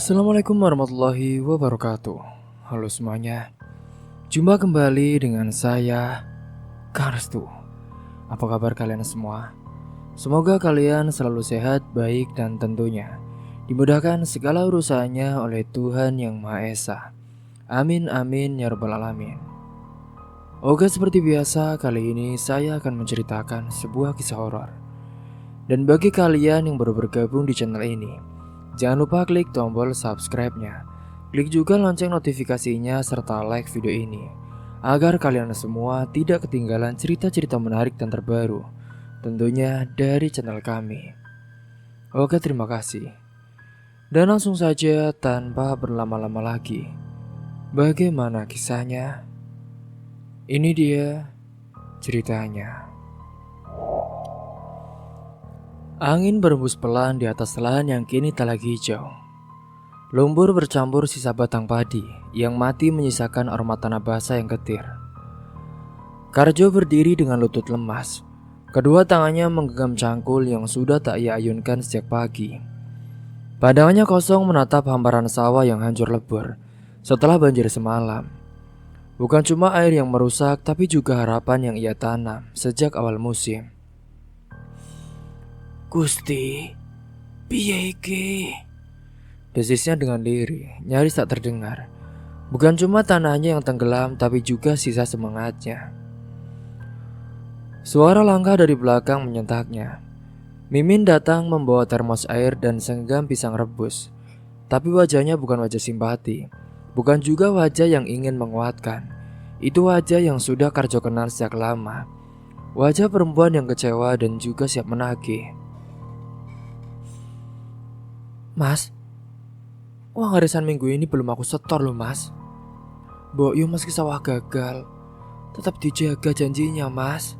Assalamualaikum warahmatullahi wabarakatuh. Halo semuanya. Jumpa kembali dengan saya, Karstu. Apa kabar kalian semua? Semoga kalian selalu sehat, baik, dan tentunya dimudahkan segala urusannya oleh Tuhan Yang Maha Esa. Amin amin ya rabbal alamin. Oke, seperti biasa kali ini saya akan menceritakan sebuah kisah horor. Dan bagi kalian yang baru bergabung di channel ini, jangan lupa klik tombol subscribe-nya. Klik juga lonceng notifikasinya serta like video ini agar kalian semua tidak ketinggalan cerita-cerita menarik dan terbaru tentunya dari channel kami. Oke, terima kasih. Dan langsung saja tanpa berlama-lama lagi. Bagaimana kisahnya? Ini dia ceritanya. Angin berembus pelan di atas lahan yang kini tak lagi hijau. Lumpur bercampur sisa batang padi yang mati menyisakan aroma tanah basah yang getir. Karjo berdiri dengan lutut lemas. Kedua tangannya menggenggam cangkul yang sudah tak ia ayunkan sejak pagi. Pandangannya kosong menatap hamparan sawah yang hancur lebur setelah banjir semalam. Bukan cuma air yang merusak, tapi juga harapan yang ia tanam sejak awal musim. Gusti, piye iki? Desisnya dengan lirih, nyaris tak terdengar. Bukan cuma tanahnya yang tenggelam, tapi juga sisa semangatnya. Suara langkah dari belakang menyentaknya. Mimin datang membawa termos air dan senggam pisang rebus. Tapi wajahnya bukan wajah simpati, bukan juga wajah yang ingin menguatkan. Itu wajah yang sudah Karjo kenal sejak lama. Wajah perempuan yang kecewa dan juga siap menagih. Mas, uang arisan minggu ini belum aku setor loh mas. Mbok Yu meski sawah gagal, tetap dijaga janjinya mas.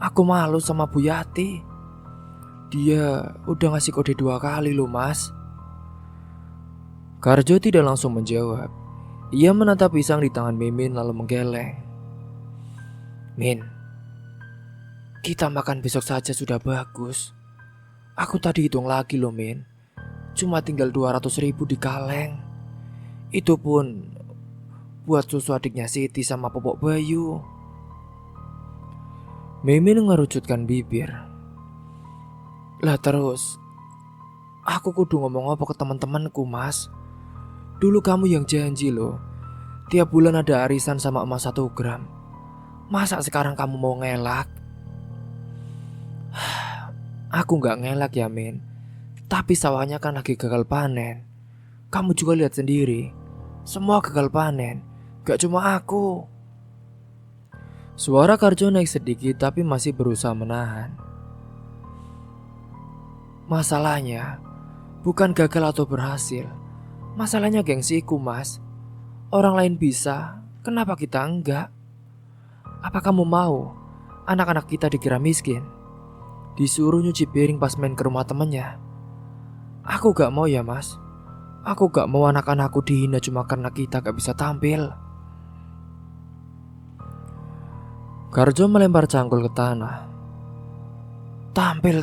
Aku malu sama Bu Yati. Dia udah ngasih kode 2 kali loh mas. Karjo tidak langsung menjawab. Ia menatap pisang di tangan Mimin lalu menggeleng. Min, kita makan besok saja sudah bagus. Aku tadi hitung lagi loh Min. Cuma tinggal 200.000 di kaleng. Itu pun buat susu adiknya Siti sama popok Bayu. Mimin mengerucutkan bibir. Lah terus, aku kudu ngomong apa ke teman-temanku mas. Dulu kamu yang janji loh, tiap bulan ada arisan sama emas 1 gram. Masa sekarang kamu mau ngelak? Aku gak ngelak ya Min. Tapi sawahnya kan lagi gagal panen. Kamu juga lihat sendiri. Semua gagal panen. Gak cuma aku. Suara Karjo naik sedikit tapi masih berusaha menahan. Masalahnya bukan gagal atau berhasil. Masalahnya gengsiku mas. Orang lain bisa, kenapa kita enggak? Apa kamu mau anak-anak kita dikira miskin? Disuruh nyuci piring pas main ke rumah temannya? Aku gak mau ya mas. Aku gak mau anak-anakku dihina cuma karena kita gak bisa tampil. Karjo melempar cangkul ke tanah. Tampil.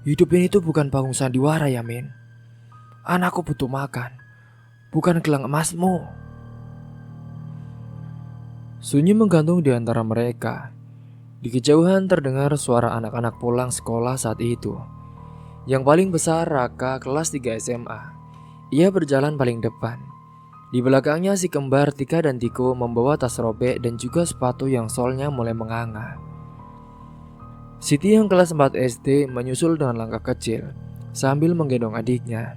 Hidup ini tuh bukan panggung sandiwara ya Min. Anakku butuh makan, bukan gelang emasmu. Sunyi menggantung di antara mereka. Di kejauhan terdengar suara anak-anak pulang sekolah saat itu. Yang paling besar Raka kelas 3 SMA. Ia berjalan paling depan. Di belakangnya si kembar Tika dan Tiko membawa tas robek dan juga sepatu yang solnya mulai menganga. Siti yang kelas 4 SD menyusul dengan langkah kecil sambil menggendong adiknya,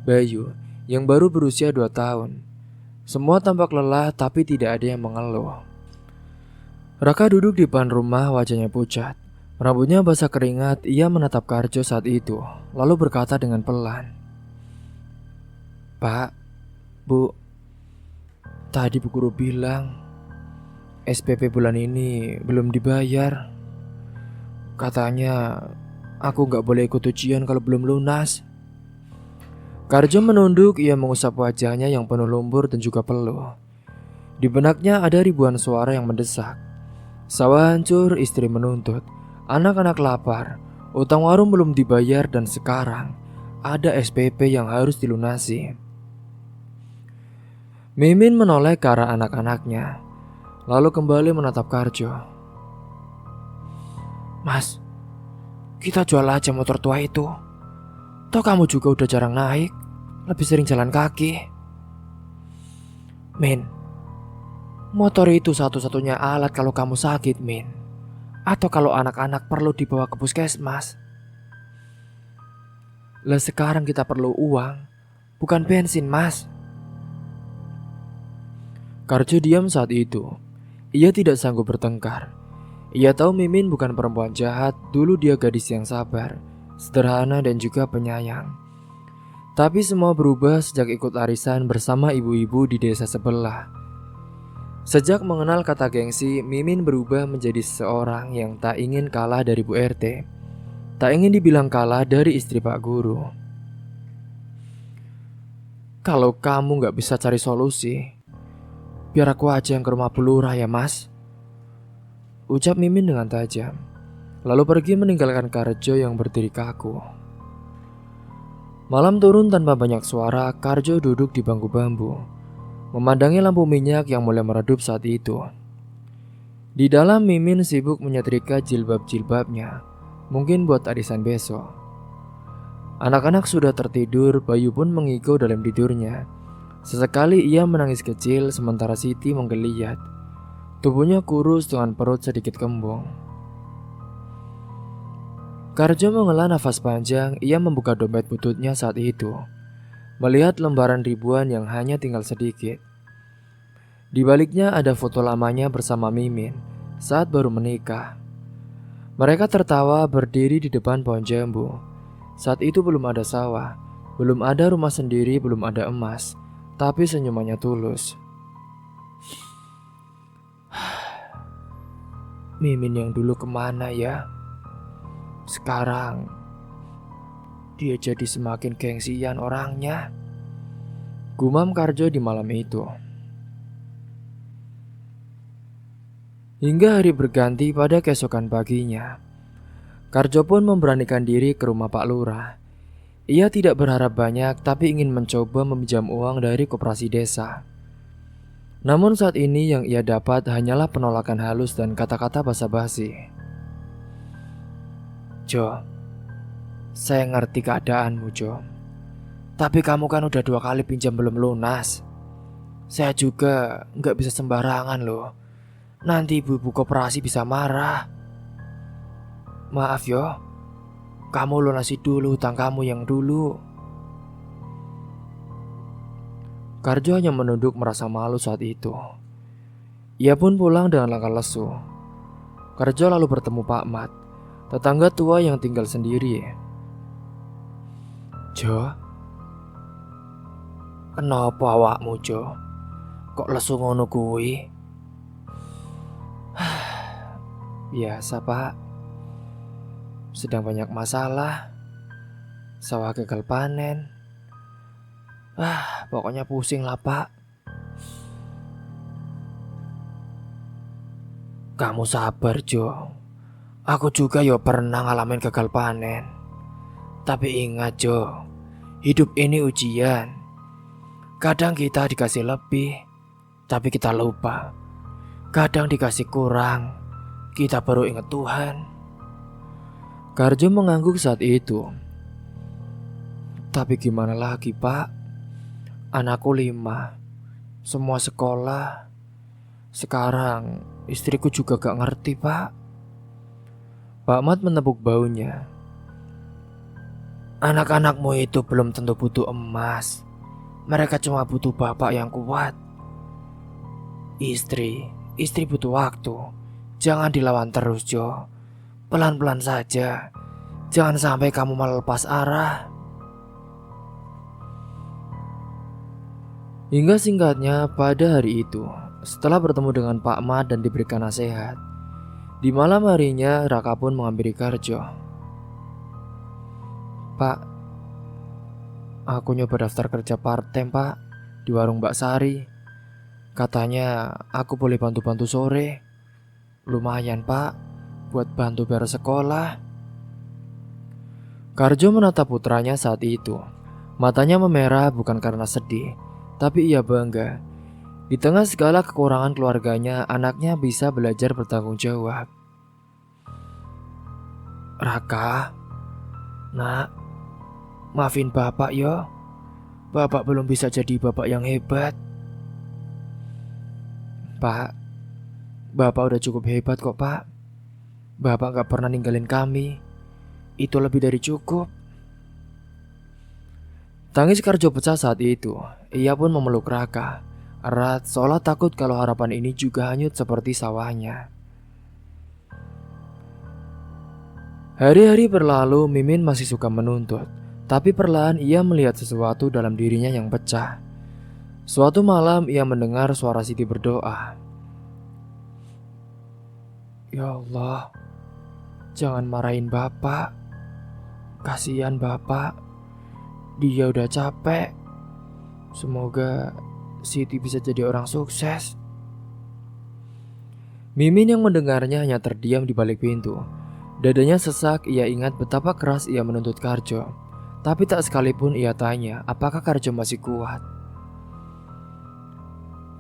Bayu, yang baru berusia 2 tahun. Semua tampak lelah tapi tidak ada yang mengeluh. Raka duduk di depan rumah, wajahnya pucat. Rambutnya basah keringat. Ia menatap Karjo saat itu, lalu berkata dengan pelan. Pak, Bu, tadi Bu Guru bilang SPP bulan ini belum dibayar. Katanya aku gak boleh ikut ujian kalau belum lunas. Karjo menunduk, ia mengusap wajahnya yang penuh lumpur dan juga peluh. Di benaknya ada ribuan suara yang mendesak. Sawah hancur, istri menuntut. Anak-anak lapar, utang warung belum dibayar dan sekarang ada SPP yang harus dilunasi. Mimin menoleh ke arah anak-anaknya, lalu kembali menatap Karjo. Mas, kita jual aja motor tua itu. Toh kamu juga udah jarang naik, lebih sering jalan kaki. Min, motor itu satu-satunya alat kalau kamu sakit, Min. Atau kalau anak-anak perlu dibawa ke puskesmas. Lah sekarang kita perlu uang, bukan bensin, Mas. Karjo diam saat itu. Ia tidak sanggup bertengkar. Ia tahu Mimin bukan perempuan jahat. Dulu dia gadis yang sabar, sederhana dan juga penyayang. Tapi semua berubah sejak ikut arisan bersama ibu-ibu di desa sebelah. Sejak mengenal kata gengsi, Mimin berubah menjadi seseorang yang tak ingin kalah dari Bu RT. Tak ingin dibilang kalah dari istri Pak Guru. Kalau kamu gak bisa cari solusi, biar aku aja yang ke rumah Bu Lurah ya, Mas, ucap Mimin dengan tajam. Lalu pergi meninggalkan Karjo yang berdiri kaku. Malam turun tanpa banyak suara. Karjo duduk di bangku bambu, memandangi lampu minyak yang mulai meredup saat itu. Di dalam Mimin sibuk menyetrika jilbab-jilbabnya, mungkin buat arisan besok. Anak-anak sudah tertidur. Bayu pun mengigau dalam tidurnya. Sesekali ia menangis kecil sementara Siti menggeliat. Tubuhnya kurus dengan perut sedikit kembung. Karjo menghela nafas panjang. Ia membuka dompet bututnya saat itu, melihat lembaran ribuan yang hanya tinggal sedikit. Di baliknya ada foto lamanya bersama Mimin saat baru menikah. Mereka tertawa berdiri di depan pohon jambu. Saat itu belum ada sawah, belum ada rumah sendiri, belum ada emas, tapi senyumannya tulus. Mimin yang dulu kemana ya? Sekarang dia jadi semakin gengsian orangnya, gumam Karjo di malam itu. Hingga hari berganti pada keesokan paginya, Karjo pun memberanikan diri ke rumah Pak Lurah. Ia tidak berharap banyak, tapi ingin mencoba meminjam uang dari koperasi desa. Namun saat ini yang ia dapat hanyalah penolakan halus dan kata-kata basa-basi. Jo, saya ngerti keadaanmu, Jo. Tapi kamu kan udah 2 kali pinjam belum lunas. Saya juga nggak bisa sembarangan loh. Nanti ibu-ibu koperasi bisa marah. Maaf yo, kamu lunasi dulu hutang kamu yang dulu. Karjo hanya menunduk merasa malu saat itu. Ia pun pulang dengan langkah lesu. Karjo lalu bertemu Pak Mat, tetangga tua yang tinggal sendiri. Jo, kenapa awakmu, Jo? Kok lesu ngono kuwi? Biasa, Pak. Sedang banyak masalah. Sawah gagal panen. Pokoknya pusing lah, Pak. Kamu sabar, Jo. Aku juga pernah ngalamin gagal panen. Tapi ingat, Jo, hidup ini ujian. Kadang kita dikasih lebih, tapi kita lupa. Kadang dikasih kurang, kita baru ingat Tuhan. Karjo mengangguk saat itu. Tapi gimana lagi, Pak? Anakku 5, semua sekolah. Sekarang istriku juga gak ngerti, Pak. Pak Mat menepuk baunya. Anak-anakmu itu belum tentu butuh emas. Mereka cuma butuh bapak yang kuat. Istri butuh waktu. Jangan dilawan terus, Jo. Pelan-pelan saja. Jangan sampai kamu melepas arah. Hingga singkatnya pada hari itu, setelah bertemu dengan Pak Mat dan diberikan nasihat, di malam harinya Raka pun menghampiri Karjo. Pak, aku nyoba daftar kerja part-time, Pak, di warung Mbak Sari. Katanya aku boleh bantu-bantu sore. Lumayan, Pak, buat bantu bayar sekolah. Karjo menatap putranya saat itu. Matanya memerah bukan karena sedih, tapi ia bangga. Di tengah segala kekurangan keluarganya, anaknya bisa belajar bertanggung jawab. Raka, nak, maafin bapak yo. Bapak belum bisa jadi bapak yang hebat. Pak, bapak udah cukup hebat kok, Pak. Bapak gak pernah ninggalin kami. Itu lebih dari cukup. Tangis Karjo pecah saat itu. Ia pun memeluk Raka erat, seolah takut kalau harapan ini juga hanyut seperti sawahnya. Hari-hari berlalu, Mimin masih suka menuntut. Tapi perlahan ia melihat sesuatu dalam dirinya yang pecah. Suatu malam ia mendengar suara Siti berdoa. Ya Allah, jangan marahin bapak. Kasihan bapak. Dia udah capek. Semoga Siti bisa jadi orang sukses. Mimin yang mendengarnya hanya terdiam di balik pintu. Dadanya sesak, ia ingat betapa keras ia menuntut Karjo. Tapi tak sekalipun ia tanya apakah Karjo masih kuat.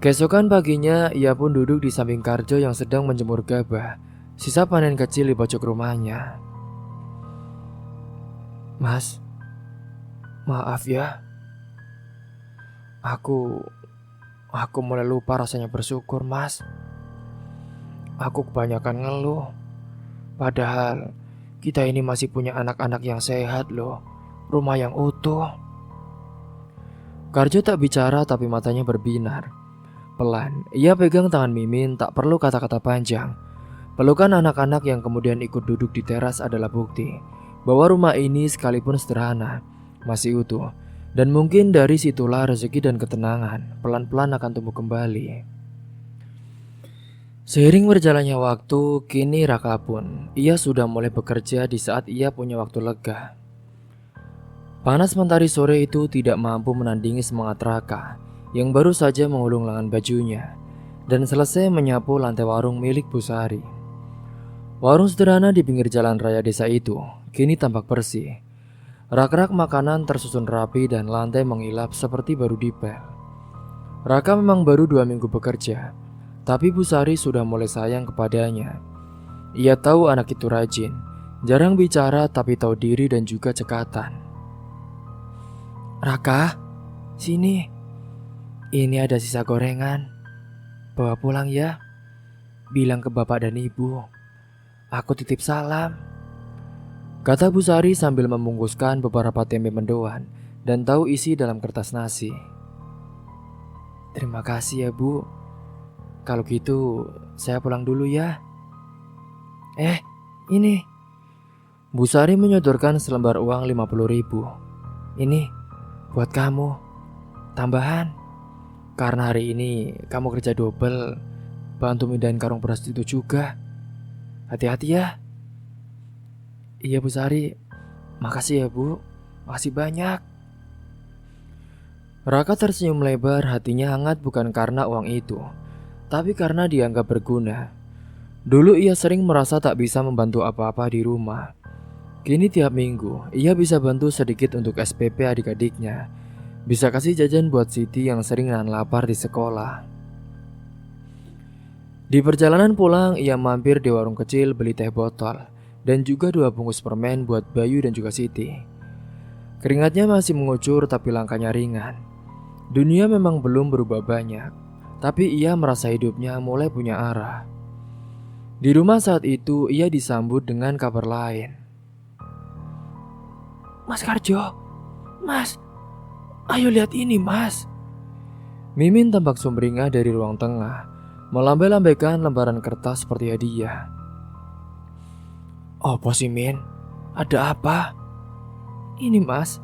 Keesokan paginya ia pun duduk di samping Karjo yang sedang menjemur gabah, sisa panen kecil di pojok rumahnya. Mas, maaf ya. Aku mulai lupa rasanya bersyukur, Mas. Aku kebanyakan ngeluh. Padahal kita ini masih punya anak-anak yang sehat loh. Rumah yang utuh. Karjo tak bicara tapi matanya berbinar. Pelan, ia pegang tangan Mimin, tak perlu kata-kata panjang. Pelukan anak-anak yang kemudian ikut duduk di teras adalah bukti bahwa rumah ini sekalipun sederhana masih utuh. Dan mungkin dari situlah rezeki dan ketenangan pelan-pelan akan tumbuh kembali. Seiring berjalannya waktu, kini Raka pun ia sudah mulai bekerja di saat ia punya waktu lega. Panas mentari sore itu tidak mampu menandingi semangat Raka yang baru saja mengulung lengan bajunya dan selesai menyapu lantai warung milik Bu Sari. Warung sederhana di pinggir jalan raya desa itu kini tampak bersih. Rak-rak makanan tersusun rapi dan lantai mengilap seperti baru dipel. Raka memang baru 2 minggu bekerja, tapi Bu Sari sudah mulai sayang kepadanya. Ia tahu anak itu rajin, jarang bicara tapi tahu diri dan juga cekatan. Raka, sini. Ini ada sisa gorengan. Bawa pulang ya. Bilang ke bapak dan ibu. Aku titip salam. Kata Bu Sari sambil membungkuskan beberapa tempe mendoan dan tahu isi dalam kertas nasi. Terima kasih ya Bu. Kalau gitu saya pulang dulu ya. Ini. Bu Sari menyodorkan selembar uang 50.000. Ini buat kamu. Tambahan. Karena hari ini kamu kerja double, bantu mindahin karung beras itu juga. Hati-hati ya. Iya Bu Sari, makasih ya Bu, makasih banyak. Raka tersenyum lebar, hatinya hangat bukan karena uang itu, tapi karena dianggap berguna. Dulu ia sering merasa tak bisa membantu apa-apa di rumah. Kini tiap minggu, ia bisa bantu sedikit untuk SPP adik-adiknya. Bisa kasih jajan buat Siti yang sering nahan lapar di sekolah. Di perjalanan pulang, ia mampir di warung kecil beli teh botol dan juga 2 bungkus permen buat Bayu dan juga Siti. Keringatnya masih mengucur tapi langkahnya ringan. Dunia memang belum berubah banyak, tapi ia merasa hidupnya mulai punya arah. Di rumah saat itu ia disambut dengan kabar lain. Mas Karjo, Mas, ayo lihat ini Mas. Mimin tampak sumringah dari ruang tengah, melambai-lambaikan lembaran kertas seperti hadiah. Apa sih Min? Ada apa? Ini Mas,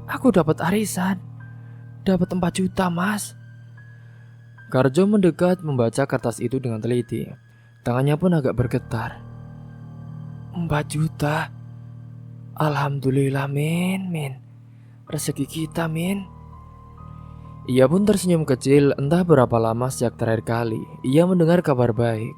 aku dapat arisan. Dapat 4 juta Mas. Karjo mendekat membaca kertas itu dengan teliti. Tangannya pun agak bergetar. 4 juta. Alhamdulillah Min. Rezeki kita Min. Ia pun tersenyum kecil, entah berapa lama sejak terakhir kali ia mendengar kabar baik.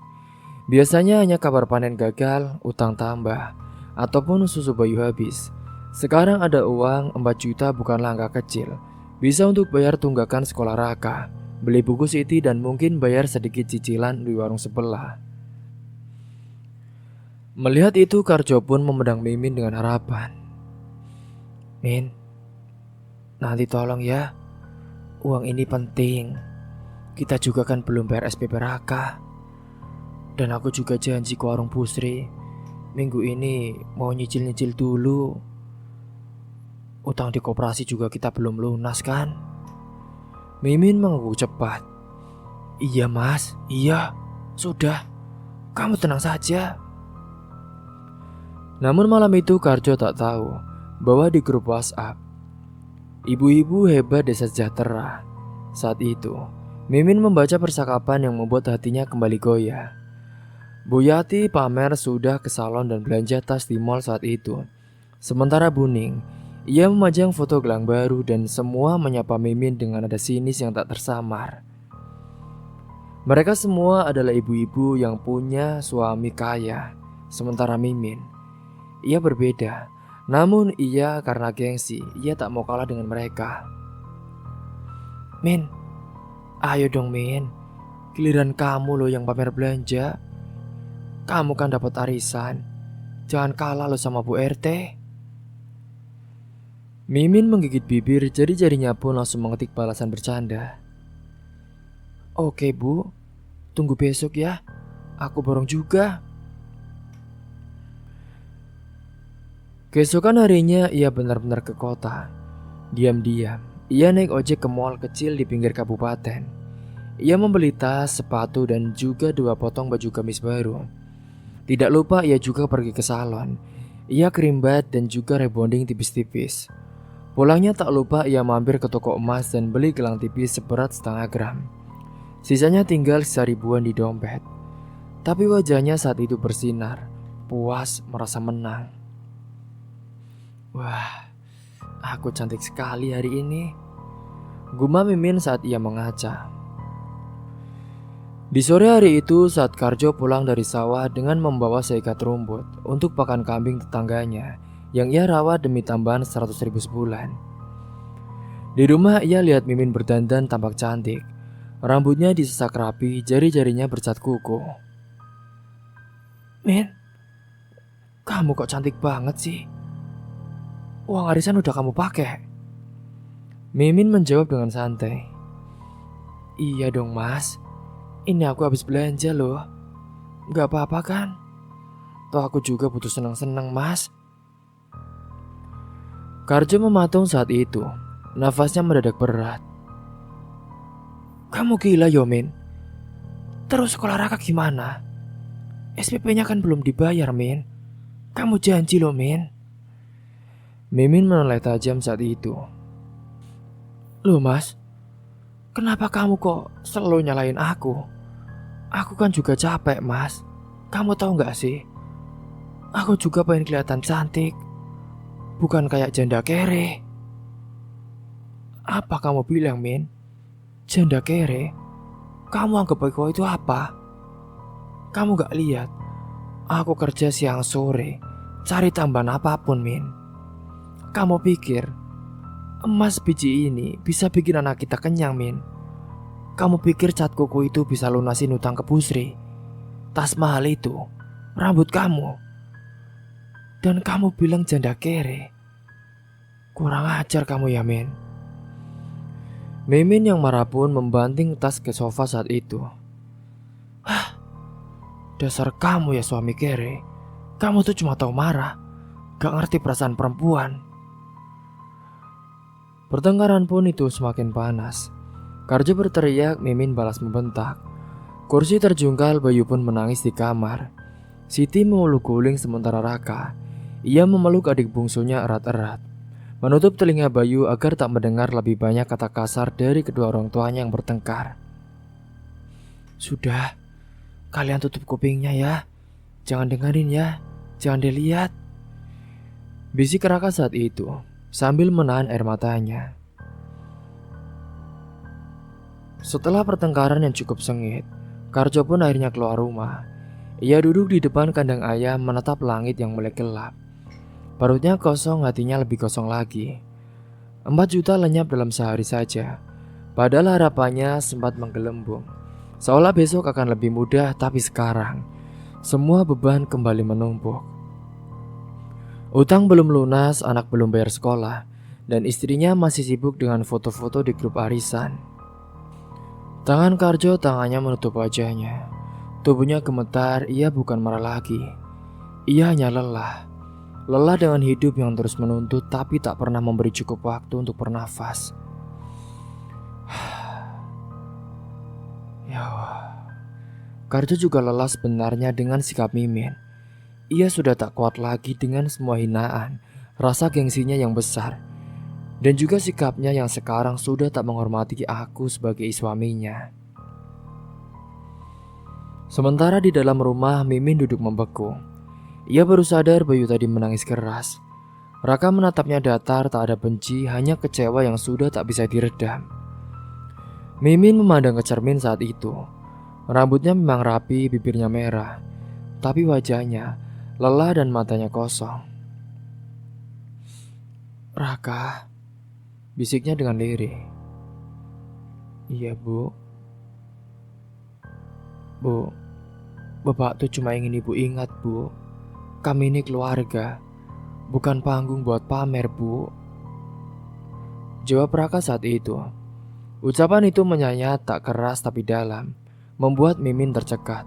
Biasanya hanya kabar panen gagal, utang tambah, ataupun susu Bayu habis. Sekarang ada uang 4 juta bukanlah angka kecil. Bisa untuk bayar tunggakan sekolah Raka, beli buku Siti, dan mungkin bayar sedikit cicilan di warung sebelah. Melihat itu, Karjo pun memandang Mimin dengan harapan. Min, nanti tolong ya. Uang ini penting. Kita juga kan belum bayar SPP Raka. Dan aku juga janji ke warung Pusri, minggu ini mau nyicil-nyicil dulu. Utang di koperasi juga kita belum lunas kan? Mimin mengangguk cepat. Iya mas, iya. Sudah, kamu tenang saja. Namun malam itu Karjo tak tahu bahwa di grup WhatsApp Ibu-ibu hebat desa sejahtera saat itu, Mimin membaca percakapan yang membuat hatinya kembali goyah. Bu Yati pamer sudah ke salon dan belanja tas di mall saat itu. Sementara Buning, ia memajang foto gelang baru dan semua menyapa Mimin dengan nada sinis yang tak tersamar. Mereka semua adalah ibu-ibu yang punya suami kaya. Sementara Mimin, ia berbeda. Namun ia karena gengsi, ia tak mau kalah dengan mereka. Min, ayo dong Min, giliran kamu loh yang pamer belanja. Kamu kan dapat arisan, jangan kalah lo sama Bu RT. Mimin menggigit bibir, jari-jarinya pun langsung mengetik balasan bercanda. Oke bu, tunggu besok ya, aku borong juga. Keesokan harinya ia benar-benar ke kota. Diam-diam, ia naik ojek ke mall kecil di pinggir kabupaten. Ia membeli tas, sepatu, dan juga 2 potong baju gamis baru. Tidak lupa ia juga pergi ke salon. Ia kerimbat dan juga rebonding tipis-tipis. Pulangnya tak lupa ia mampir ke toko emas dan beli gelang tipis seberat 0,5 gram. Sisanya tinggal sisa ribuan di dompet. Tapi wajahnya saat itu bersinar, puas, merasa menang. Wah, aku cantik sekali hari ini, gumam Mimin saat ia mengaca. Di sore hari itu saat Karjo pulang dari sawah dengan membawa seikat rumput untuk pakan kambing tetangganya yang ia rawat demi tambahan 100.000 sebulan. Di rumah ia lihat Mimin berdandan tampak cantik. Rambutnya disesak rapi, jari-jarinya bercat kuku. Min, kamu kok cantik banget sih? Uang arisan udah kamu pakai? Mimin menjawab dengan santai. Iya dong mas, ini aku habis belanja loh. Gak apa-apa kan? Toh aku juga butuh senang-senang mas. Karjo mematung saat itu. Nafasnya mendadak berat. Kamu gila Yomin. Terus sekolah Raka gimana? SPP-nya kan belum dibayar Min. Kamu janji loh Min. Mimin menoleh tajam saat itu. Loh mas, kenapa kamu kok selalu nyalain aku? Aku kan juga capek mas. Kamu tahu gak sih? Aku juga pengen kelihatan cantik, bukan kayak janda kere. Apa kamu bilang Min? Janda kere? Kamu anggap aku itu apa? Kamu gak lihat aku kerja siang sore cari tambahan apapun Min. Kamu pikir emas biji ini bisa bikin anak kita kenyang Min? Kamu pikir cat kuku itu bisa lunasin utang ke Pusri? Tas mahal itu, rambut kamu. Dan kamu bilang janda kere. Kurang ajar kamu ya Min. Mimin yang marah pun membanting tas ke sofa saat itu. Hah, dasar kamu ya suami kere. Kamu tuh cuma tahu marah, gak ngerti perasaan perempuan. Pertengkaran pun itu semakin panas. Karjo berteriak, Mimin balas membentak. Kursi terjungkal, Bayu pun menangis di kamar. Siti memeluk guling sementara Raka, ia memeluk adik bungsunya erat-erat, menutup telinga Bayu agar tak mendengar lebih banyak kata kasar dari kedua orang tuanya yang bertengkar. Sudah, kalian tutup kupingnya ya. Jangan dengerin ya, jangan dilihat. Bisik Raka saat itu sambil menahan air matanya. Setelah pertengkaran yang cukup sengit, Karjo pun akhirnya keluar rumah. Ia duduk di depan kandang ayam menatap langit yang mulai gelap. Perutnya kosong, hatinya lebih kosong lagi. 4 juta lenyap dalam sehari saja. Padahal harapannya sempat menggelembung. Seolah besok akan lebih mudah, tapi sekarang semua beban kembali menumpuk. Utang belum lunas, anak belum bayar sekolah, dan istrinya masih sibuk dengan foto-foto di grup arisan. Tangan Karjo tangannya menutup wajahnya. Tubuhnya gemetar, ia bukan marah lagi. Ia hanya lelah. Lelah dengan hidup yang terus menuntut tapi tak pernah memberi cukup waktu untuk bernafas. Ya Allah. Karjo juga lelah sebenarnya dengan sikap Mimin. Ia sudah tak kuat lagi dengan semua hinaan, rasa gengsinya yang besar, dan juga sikapnya yang sekarang sudah tak menghormati aku sebagai suaminya. Sementara di dalam rumah, Mimin duduk membeku. Ia baru sadar Bayu tadi menangis keras. Raka menatapnya datar, tak ada benci, hanya kecewa yang sudah tak bisa diredam. Mimin memandang ke cermin saat itu. Rambutnya memang rapi, bibirnya merah, tapi wajahnya lelah dan matanya kosong. "Raka," bisiknya dengan lirih. "Iya, Bu. Bu, Bapak tuh cuma ingin Ibu ingat, Bu. Kami ini keluarga, bukan panggung buat pamer, Bu," jawab Raka saat itu. Ucapan itu menyayat, tak keras tapi dalam, membuat Mimin tercekat.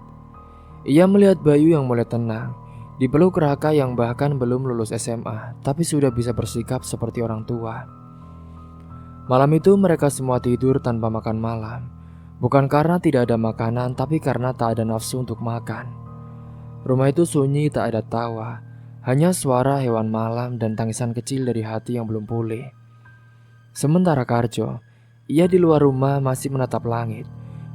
Ia melihat Bayu yang mulai tenang, dipeluk Raka yang bahkan belum lulus SMA, tapi sudah bisa bersikap seperti orang tua. Malam itu mereka semua tidur tanpa makan malam. Bukan karena tidak ada makanan, tapi karena tak ada nafsu untuk makan. Rumah itu sunyi, tak ada tawa, hanya suara hewan malam dan tangisan kecil dari hati yang belum pulih. Sementara Karjo, ia di luar rumah masih menatap langit,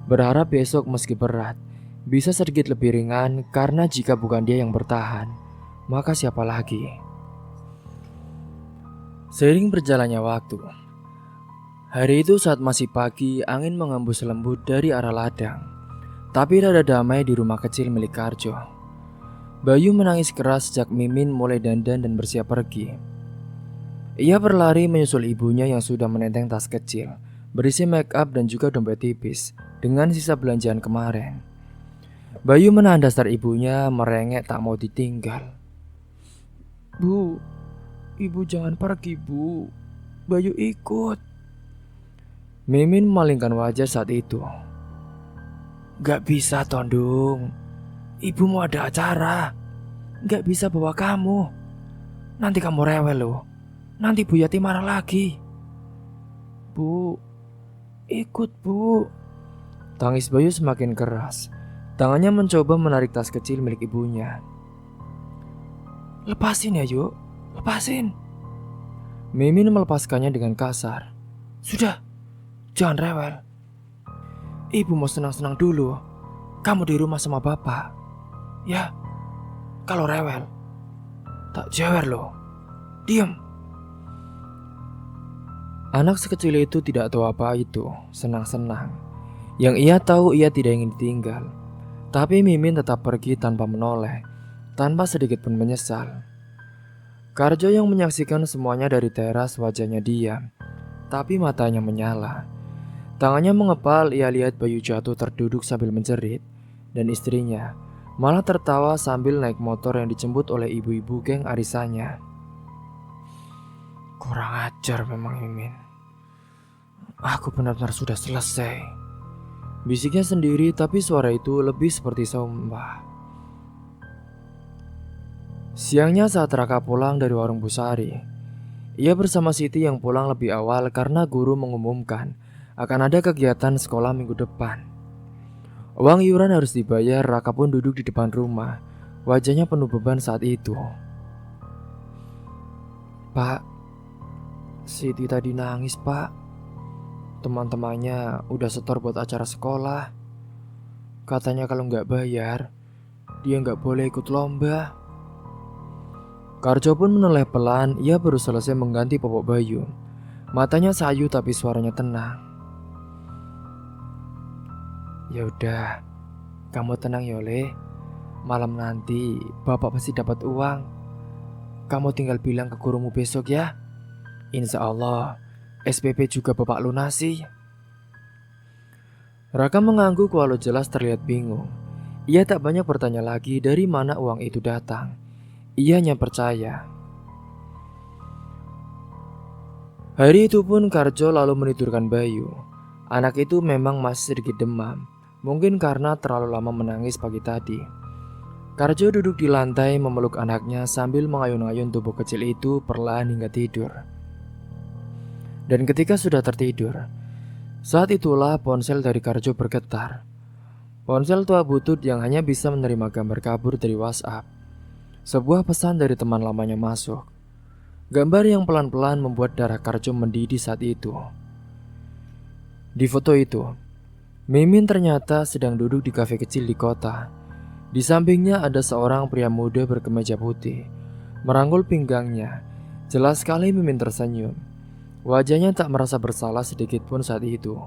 berharap besok meski berat, bisa sedikit lebih ringan, karena jika bukan dia yang bertahan, maka siapa lagi? Seiring berjalannya waktu, hari itu saat masih pagi, angin mengembus lembut dari arah ladang. Tapi rada damai di rumah kecil milik Karjo. Bayu menangis keras sejak Mimin mulai dandan dan bersiap pergi. Ia berlari menyusul ibunya yang sudah menenteng tas kecil, berisi make up dan juga dompet tipis, dengan sisa belanjaan kemarin. Bayu menahan dasar ibunya, merengek tak mau ditinggal. "Bu, Ibu jangan pergi, Bu. Bayu ikut." Mimin memalingkan wajah saat itu. "Gak bisa, Tondung. Ibu mau ada acara. Gak bisa bawa kamu. Nanti kamu rewel loh. Nanti Bu Yati marah lagi." "Bu, ikut, Bu." Tangis Bayu semakin keras. Tangannya mencoba menarik tas kecil milik ibunya. "Lepasin ya, yuk. Lepasin." Mimin melepaskannya dengan kasar. "Sudah, jangan rewel. Ibu mau senang-senang dulu. Kamu di rumah sama Bapak. Ya, kalau rewel, tak jewer loh. Diam." Anak sekecil itu tidak tahu apa itu senang-senang. Yang ia tahu ia tidak ingin ditinggal. Tapi Mimin tetap pergi tanpa menoleh, tanpa sedikit pun menyesal. Karjo yang menyaksikan semuanya dari teras, wajahnya diam, tapi matanya menyala. Tangannya mengepal, ia lihat Bayu jatuh terduduk sambil menjerit, dan istrinya malah tertawa sambil naik motor yang dijemput oleh ibu-ibu geng arisannya. "Kurang ajar memang Mimin. Aku benar-benar sudah selesai," bisiknya sendiri, tapi suara itu lebih seperti sumpah. Siangnya saat Raka pulang dari warung Busari, ia bersama Siti yang pulang lebih awal karena guru mengumumkan akan ada kegiatan sekolah minggu depan. Uang iuran harus dibayar. Raka pun duduk di depan rumah, wajahnya penuh beban saat itu. "Pak, Siti tadi nangis, Pak. Teman-temannya udah setor buat acara sekolah. Katanya kalau nggak bayar, dia nggak boleh ikut lomba." Karjo pun menoleh pelan. Ia baru selesai mengganti popok Bayu. Matanya sayu tapi suaranya tenang. "Ya udah, kamu tenang Yole. Malam nanti Bapak pasti dapat uang. kamu tinggal bilang ke gurumu besok ya. Insya Allah, SPP juga bapak lunasi. Raka mengangguk walau jelas terlihat bingung. Ia tak banyak bertanya lagi dari mana uang itu datang. Ia hanya percaya. Hari itu pun Karjo lalu menidurkan Bayu. Anak itu memang masih sedikit demam, mungkin karena terlalu lama menangis pagi tadi. Karjo duduk di lantai memeluk anaknya sambil mengayun-ayun tubuh kecil itu perlahan hingga tidur. Dan ketika sudah tertidur, saat itulah ponsel dari Karjo bergetar. Ponsel tua butut yang hanya bisa menerima gambar kabur dari WhatsApp. Sebuah pesan dari teman lamanya masuk. Gambar yang pelan-pelan membuat darah Karjo mendidih saat itu. Di foto itu, Mimin ternyata sedang duduk di kafe kecil di kota. Di sampingnya ada seorang pria muda berkemeja putih, merangkul pinggangnya. Jelas sekali Mimin tersenyum. Wajahnya tak merasa bersalah sedikit pun saat itu.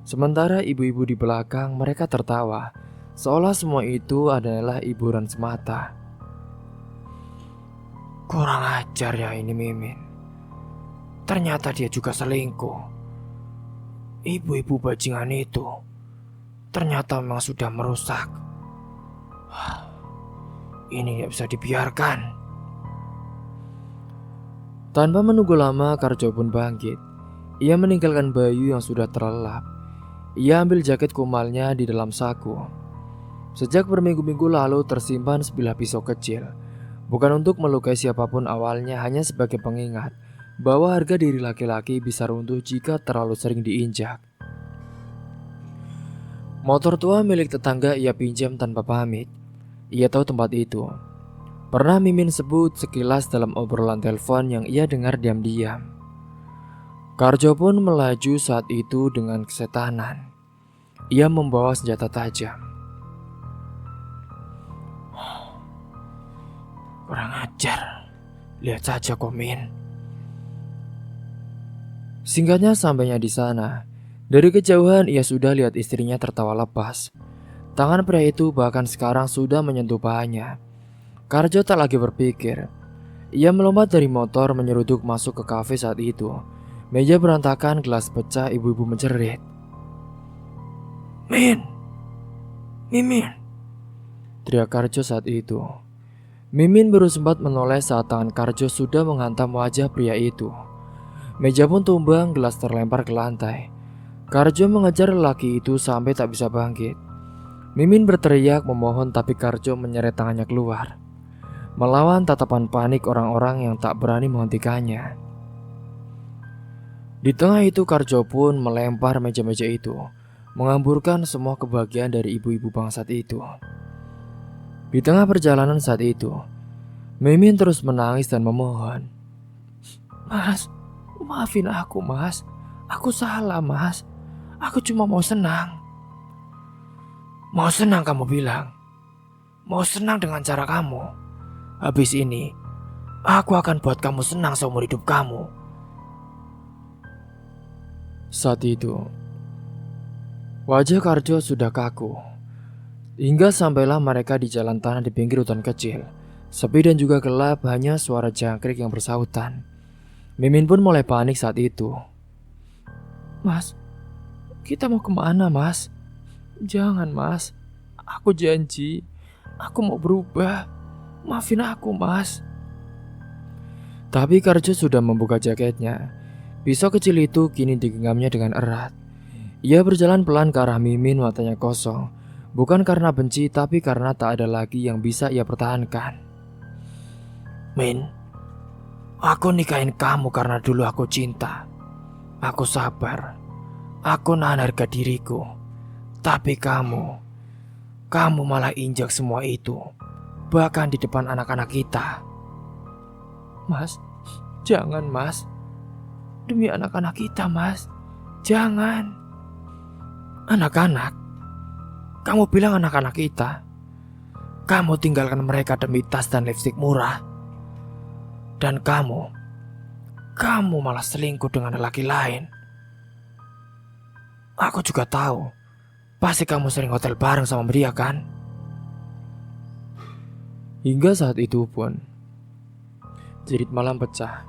Sementara ibu-ibu di belakang mereka tertawa, seolah semua itu adalah hiburan semata. Kurang ajar ya ini Mimin. Ternyata dia juga selingkuh. Ibu-ibu bajingan itu ternyata memang sudah merusak. Ini tidak bisa dibiarkan. Tanpa menunggu lama, Karjo pun bangkit. Ia meninggalkan Bayu yang sudah terlelap. Ia ambil jaket kumalnya di dalam saku. Sejak berminggu-minggu lalu tersimpan sebilah pisau kecil. Bukan untuk melukai siapapun awalnya, hanya sebagai pengingat bahwa harga diri laki-laki bisa runtuh jika terlalu sering diinjak. Motor tua milik tetangga ia pinjam tanpa pamit. Ia tahu tempat itu. Pernah Mimin sebut sekilas dalam obrolan telepon yang ia dengar diam-diam. Karjo pun melaju saat itu dengan kesetanan. Ia membawa senjata tajam. Kurang ajar. Lihat saja Min. Singkatnya sampainya di sana. Dari kejauhan ia sudah lihat istrinya tertawa lepas. Tangan pria itu bahkan sekarang sudah menyentuh pahanya. Karjo tak lagi berpikir. Ia melompat dari motor menyeruduk masuk ke kafe saat itu. Meja berantakan, gelas pecah, ibu-ibu menjerit. Min! Mimin! Teriak Karjo saat itu. Mimin baru sempat menoleh saat tangan Karjo sudah menghantam wajah pria itu. Meja pun tumbang, gelas terlempar ke lantai. Karjo mengejar lelaki itu sampai tak bisa bangkit. Mimin berteriak memohon tapi Karjo menyeret tangannya keluar, melawan tatapan panik orang-orang yang tak berani menghentikannya. Di tengah itu Karjo pun melempar meja-meja itu, menghamburkan semua kebahagiaan dari ibu-ibu bangsat itu. Di tengah perjalanan saat itu, Mimin terus menangis dan memohon. Mas, maafin aku mas. Aku salah mas. Aku cuma mau senang. Mau senang kamu bilang? Mau senang dengan cara kamu? Habis ini, aku akan buat kamu senang seumur hidup kamu. Saat itu, wajah Karjo sudah kaku. Hingga sampailah mereka di jalan tanah di pinggir hutan kecil. Sepi dan juga gelap, hanya suara jangkrik yang bersautan. Mimin pun mulai panik saat itu. Mas, kita mau kemana mas? Jangan mas, aku janji, aku mau berubah. Maafin aku mas. Tapi Karjo sudah membuka jaketnya. Pisau kecil itu kini digenggamnya dengan erat. Ia berjalan pelan ke arah Mimin, matanya kosong. Bukan karena benci, tapi karena tak ada lagi yang bisa ia pertahankan. Min, aku nikahin kamu karena dulu aku cinta. Aku sabar. Aku nahan harga diriku. Tapi kamu malah injak semua itu. Bahkan di depan anak-anak kita. Mas, jangan mas. Demi anak-anak kita mas. Jangan. Anak-anak? Kamu bilang anak-anak kita. Kamu tinggalkan mereka demi tas dan lipstik murah. Dan kamu malah selingkuh dengan lelaki lain. Aku juga tahu. Pasti kamu sering hotel bareng sama dia kan? Hingga saat itu pun, Jerit malam pecah.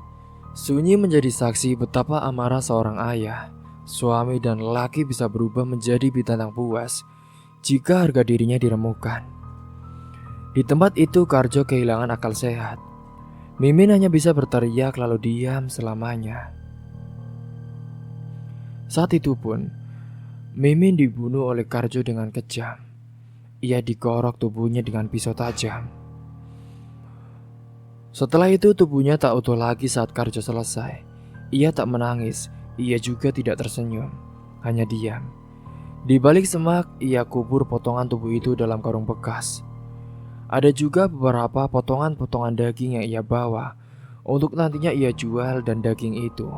Sunyi menjadi saksi betapa amarah seorang ayah, suami dan lelaki bisa berubah menjadi binatang buas jika harga dirinya diremukkan. Di tempat itu Karjo kehilangan akal sehat. Mimin hanya bisa berteriak lalu diam selamanya. Saat itu pun, Mimin dibunuh oleh Karjo dengan kejam. Ia dikorok tubuhnya dengan pisau tajam. Setelah itu tubuhnya tak utuh lagi saat Karjo selesai. Ia tak menangis, ia juga tidak tersenyum, hanya diam. Di balik semak, ia kubur potongan tubuh itu dalam karung bekas. Ada juga beberapa potongan-potongan daging yang ia bawa untuk nantinya ia jual, dan daging itu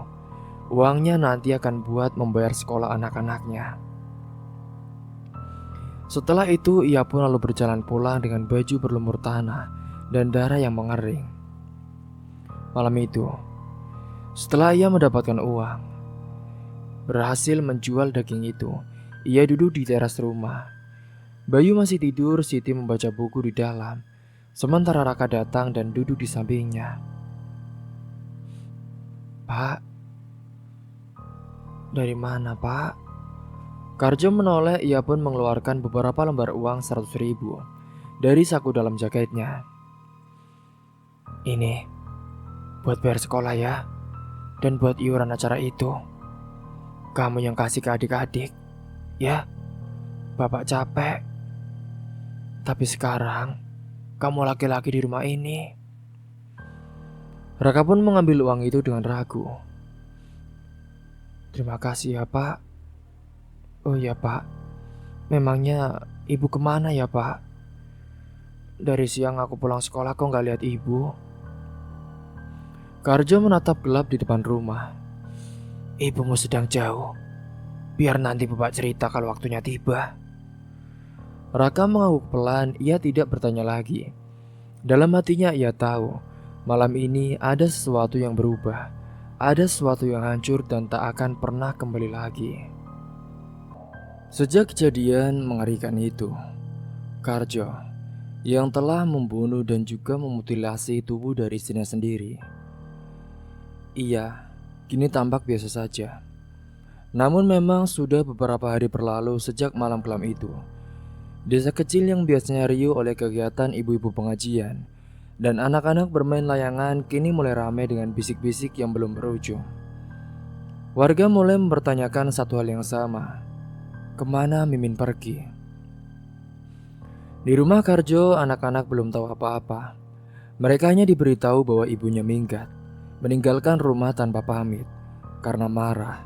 uangnya nanti akan buat membayar sekolah anak-anaknya. Setelah itu ia pun lalu berjalan pulang dengan baju berlumur tanah dan darah yang mengering. Malam itu, setelah ia mendapatkan uang, berhasil menjual daging itu, ia duduk di teras rumah. Bayu masih tidur, Siti membaca buku di dalam, sementara Raka datang dan duduk di sampingnya. "Pak, dari mana, Pak?" Karjo menoleh, ia pun mengeluarkan beberapa lembar uang 100.000 dari saku dalam jaketnya. "Ini buat bayar sekolah ya, dan buat iuran acara itu. Kamu yang kasih ke adik-adik, ya. Bapak capek. Tapi sekarang, kamu laki-laki di rumah ini." Raka pun mengambil uang itu dengan ragu. "Terima kasih ya, Pak." "Oh ya, Pak. Memangnya ibu kemana ya, Pak? Dari siang aku pulang sekolah kok gak lihat ibu." Karjo menatap gelap di depan rumah. "Ibumu sedang jauh. Biar nanti Bapak cerita kalau waktunya tiba." Raka mengangguk pelan, ia tidak bertanya lagi. Dalam hatinya ia tahu, malam ini ada sesuatu yang berubah. Ada sesuatu yang hancur dan tak akan pernah kembali lagi. Sejak kejadian mengerikan itu, Karjo yang telah membunuh dan juga memutilasi tubuh dari istrinya sendiri, ia kini tampak biasa saja. Namun memang sudah beberapa hari berlalu sejak malam kelam itu. Desa kecil yang biasanya riuh oleh kegiatan ibu-ibu pengajian dan anak-anak bermain layangan kini mulai ramai dengan bisik-bisik yang belum berujung. Warga mulai mempertanyakan satu hal yang sama. Kemana Mimin pergi? Di rumah Karjo, anak-anak belum tahu apa-apa. Mereka hanya diberitahu bahwa ibunya minggat, meninggalkan rumah tanpa pamit karena marah.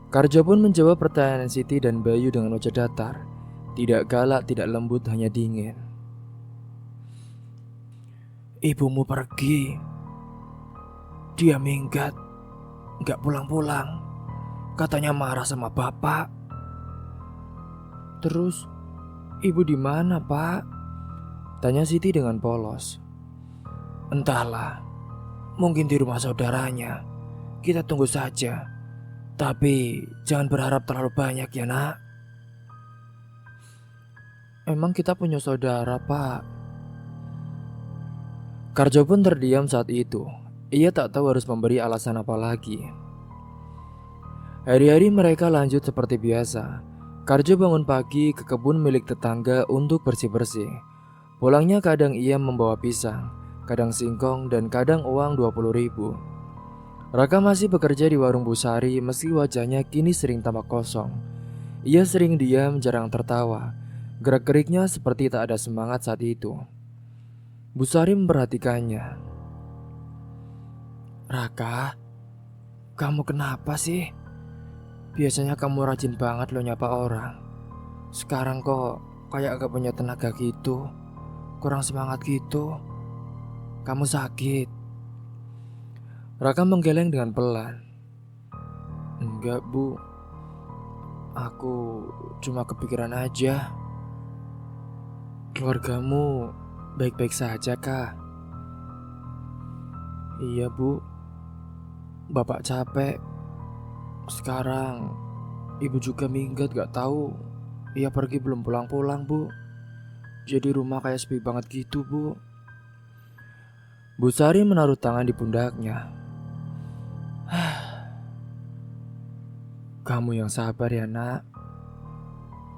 Karjo pun menjawab pertanyaan Siti dan Bayu dengan wajah datar, tidak galak, tidak lembut, hanya dingin. "Ibumu pergi. Dia minggat, gak pulang-pulang. Katanya marah sama bapak." "Terus ibu di mana, Pak?" tanya Siti dengan polos. "Entahlah. Mungkin di rumah saudaranya. Kita tunggu saja. Tapi jangan berharap terlalu banyak ya, Nak." "Emang kita punya saudara, Pak?" Karjo pun terdiam saat itu. Ia tak tahu harus memberi alasan apa lagi. Hari-hari mereka lanjut seperti biasa. Karjo bangun pagi ke kebun milik tetangga untuk bersih-bersih. Pulangnya kadang ia membawa pisang, kadang singkong, dan kadang uang 20.000. Raka masih bekerja di warung Bu Sari meski wajahnya kini sering tampak kosong. Ia sering diam, jarang tertawa. Gerak-geriknya seperti tak ada semangat saat itu. Bu Sari memperhatikannya. "Raka, kamu kenapa sih? Biasanya kamu rajin banget lo nyapa orang. Sekarang kok kayak agak punya tenaga gitu. Kurang semangat gitu. Kamu sakit?" Raka menggeleng dengan pelan. "Enggak, Bu. Aku cuma kepikiran aja. Keluargamu baik-baik saja, Kak?" "Iya, Bu. Bapak capek. Sekarang ibu juga minggat, gak tahu. Ia pergi belum pulang-pulang, Bu. Jadi rumah kayak sepi banget gitu, Bu." Bu Sari menaruh tangan di pundaknya. Kamu yang sabar ya nak.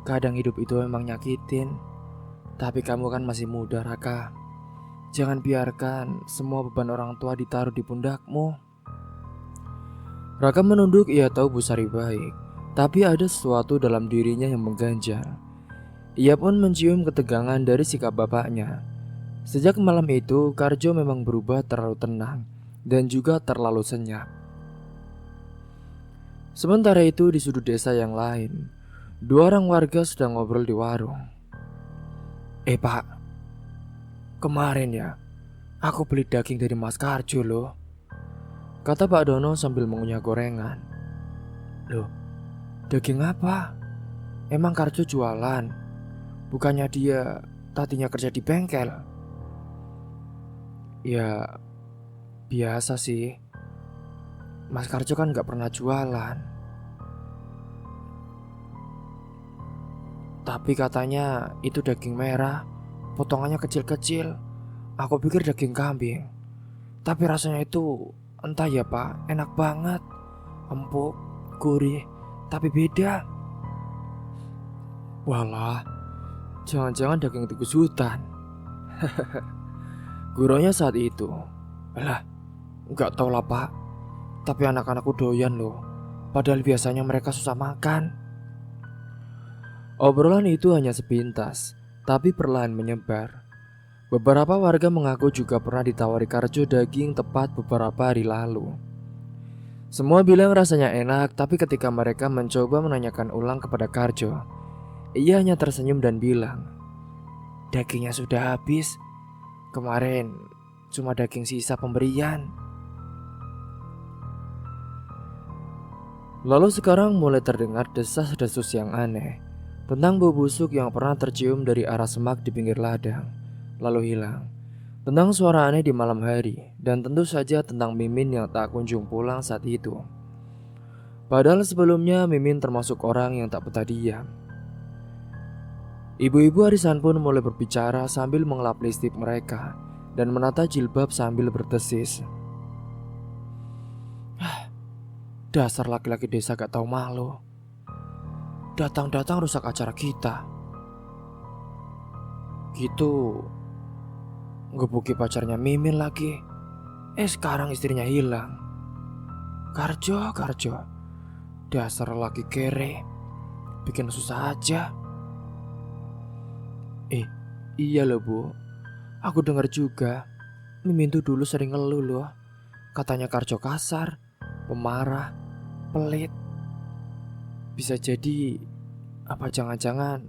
Kadang hidup itu memang nyakitin. Tapi kamu kan masih muda Raka. Jangan biarkan semua beban orang tua ditaruh di pundakmu. Raka menunduk, ia tahu Bu Sari baik. Tapi ada sesuatu dalam dirinya yang mengganjal. Ia pun mencium ketegangan dari sikap bapaknya. Sejak malam itu, Karjo memang berubah terlalu tenang dan juga terlalu senyap. Sementara itu di sudut desa yang lain, dua orang warga sedang ngobrol di warung. Pak, kemarin ya, aku beli daging dari Mas Karjo loh, kata Pak Dono sambil mengunyah gorengan. Loh, daging apa? Emang Karjo jualan? Bukannya dia tadinya kerja di bengkel? Ya, biasa sih. Mas Karjo kan gak pernah jualan. Tapi katanya itu daging merah, potongannya kecil-kecil. Aku pikir daging kambing. Tapi rasanya itu entah ya Pak, enak banget. Empuk, gurih, tapi beda. Walah, jangan-jangan daging tikus hutan. Gurunya saat itu. Alah, gak tau lah Pak. Tapi anak-anakku doyan loh. Padahal biasanya mereka susah makan. Obrolan itu hanya sepintas, tapi perlahan menyebar. Beberapa warga mengaku juga pernah ditawari Karjo daging tepat beberapa hari lalu. Semua bilang rasanya enak, tapi ketika mereka mencoba menanyakan ulang kepada Karjo, ia hanya tersenyum dan bilang, dagingnya sudah habis. Kemarin cuma daging sisa pemberian. Lalu sekarang mulai terdengar desas-desus yang aneh tentang bau busuk yang pernah tercium dari arah semak di pinggir ladang, lalu hilang. Tentang suara aneh di malam hari, dan tentu saja tentang Mimin yang tak kunjung pulang saat itu. Padahal sebelumnya Mimin termasuk orang yang tak betah diam. Ibu-ibu arisan pun mulai berbicara sambil mengelap listrik mereka dan menata jilbab sambil berdesis. Dasar laki-laki desa gak tahu malu. Datang-datang rusak acara kita. Gitu ngebuki pacarnya Mimin lagi. Sekarang istrinya hilang. Karjo. Dasar laki kere. Bikin susah aja. Iya loh Bu. Aku dengar juga Mimin tuh dulu sering ngeluh loh. Katanya Karjo kasar, pemarah, pelit. Bisa jadi apa jangan-jangan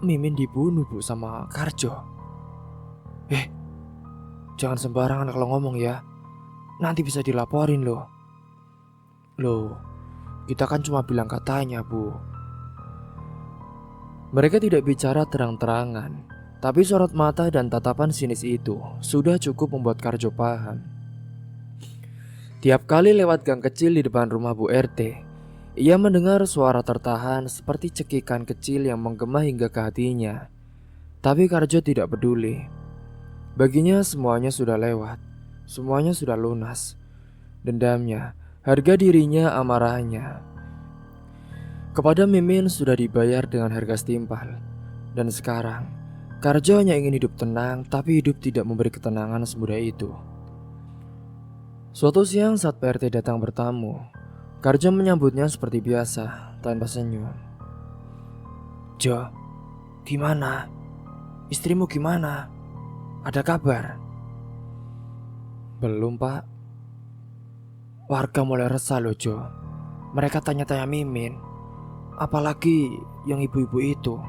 Mimin dibunuh Bu sama Karjo. Jangan sembarangan kalau ngomong ya. Nanti bisa dilaporin loh. Loh, kita kan cuma bilang katanya Bu. Mereka tidak bicara terang-terangan, tapi sorot mata dan tatapan sinis itu sudah cukup membuat Karjo paham. Tiap kali lewat gang kecil di depan rumah Bu RT, ia mendengar suara tertahan seperti cekikan kecil yang menggema hingga ke hatinya. Tapi Karjo tidak peduli. Baginya semuanya sudah lewat, semuanya sudah lunas. Dendamnya, harga dirinya, amarahnya kepada Mimin sudah dibayar dengan harga setimpal. Dan sekarang, Karjo hanya ingin hidup tenang, tapi hidup tidak memberi ketenangan semudah itu. Suatu siang saat PRT datang bertamu, Karjo menyambutnya seperti biasa, tanpa senyum. Jo, gimana? Istrimu gimana? Ada kabar? Belum Pak. Warga mulai resah loh Jo. Mereka tanya-tanya Mimin. Apalagi yang ibu-ibu itu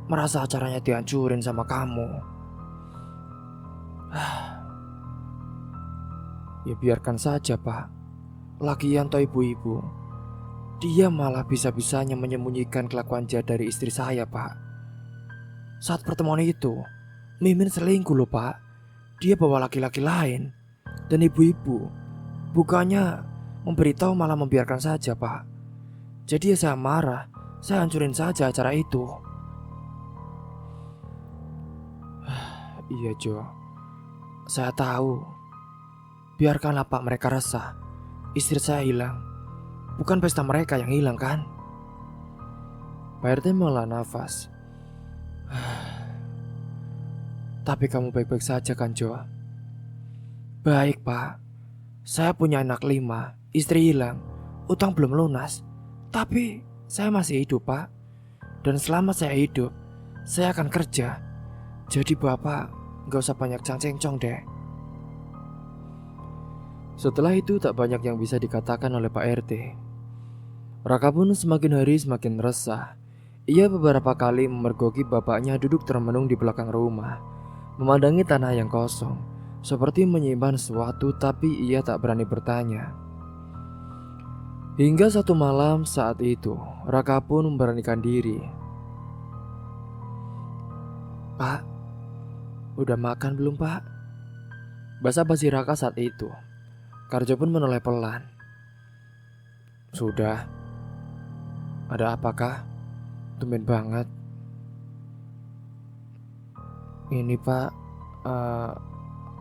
merasa acaranya dihancurin sama kamu. Ya biarkan saja Pak. Lagian toh ibu-ibu, dia malah bisa-bisanya menyembunyikan kelakuan jahat dari istri saya Pak. Saat pertemuan itu Mimin selingkuh loh Pak. Dia bawa laki-laki lain. Dan ibu-ibu bukannya memberitahu malah membiarkan saja Pak. Jadi ya saya marah. Saya hancurin saja acara itu. Iya Jo. Saya tahu. Biarkanlah Pak mereka resah. Istri saya hilang. Bukan pesta mereka yang hilang kan? Pak RT menghela nafas. Tapi kamu baik-baik saja kan, Jo? Baik, Pak. Saya punya anak 5, istri hilang, utang belum lunas. Tapi saya masih hidup, Pak. Dan selama saya hidup, saya akan kerja. Jadi Bapak gak usah banyak cangcengcong deh. Setelah itu tak banyak yang bisa dikatakan oleh Pak RT. Raka pun semakin hari semakin resah. Ia beberapa kali memergoki bapaknya duduk termenung di belakang rumah, memandangi tanah yang kosong, seperti menyimpan sesuatu, tapi ia tak berani bertanya. Hingga satu malam saat itu, Raka pun memberanikan diri. Pak, udah makan belum, Pak? Basa-basi Raka saat itu. Karjo pun menoleh pelan. Sudah. Ada apakah? Tumben banget. Ini, Pak,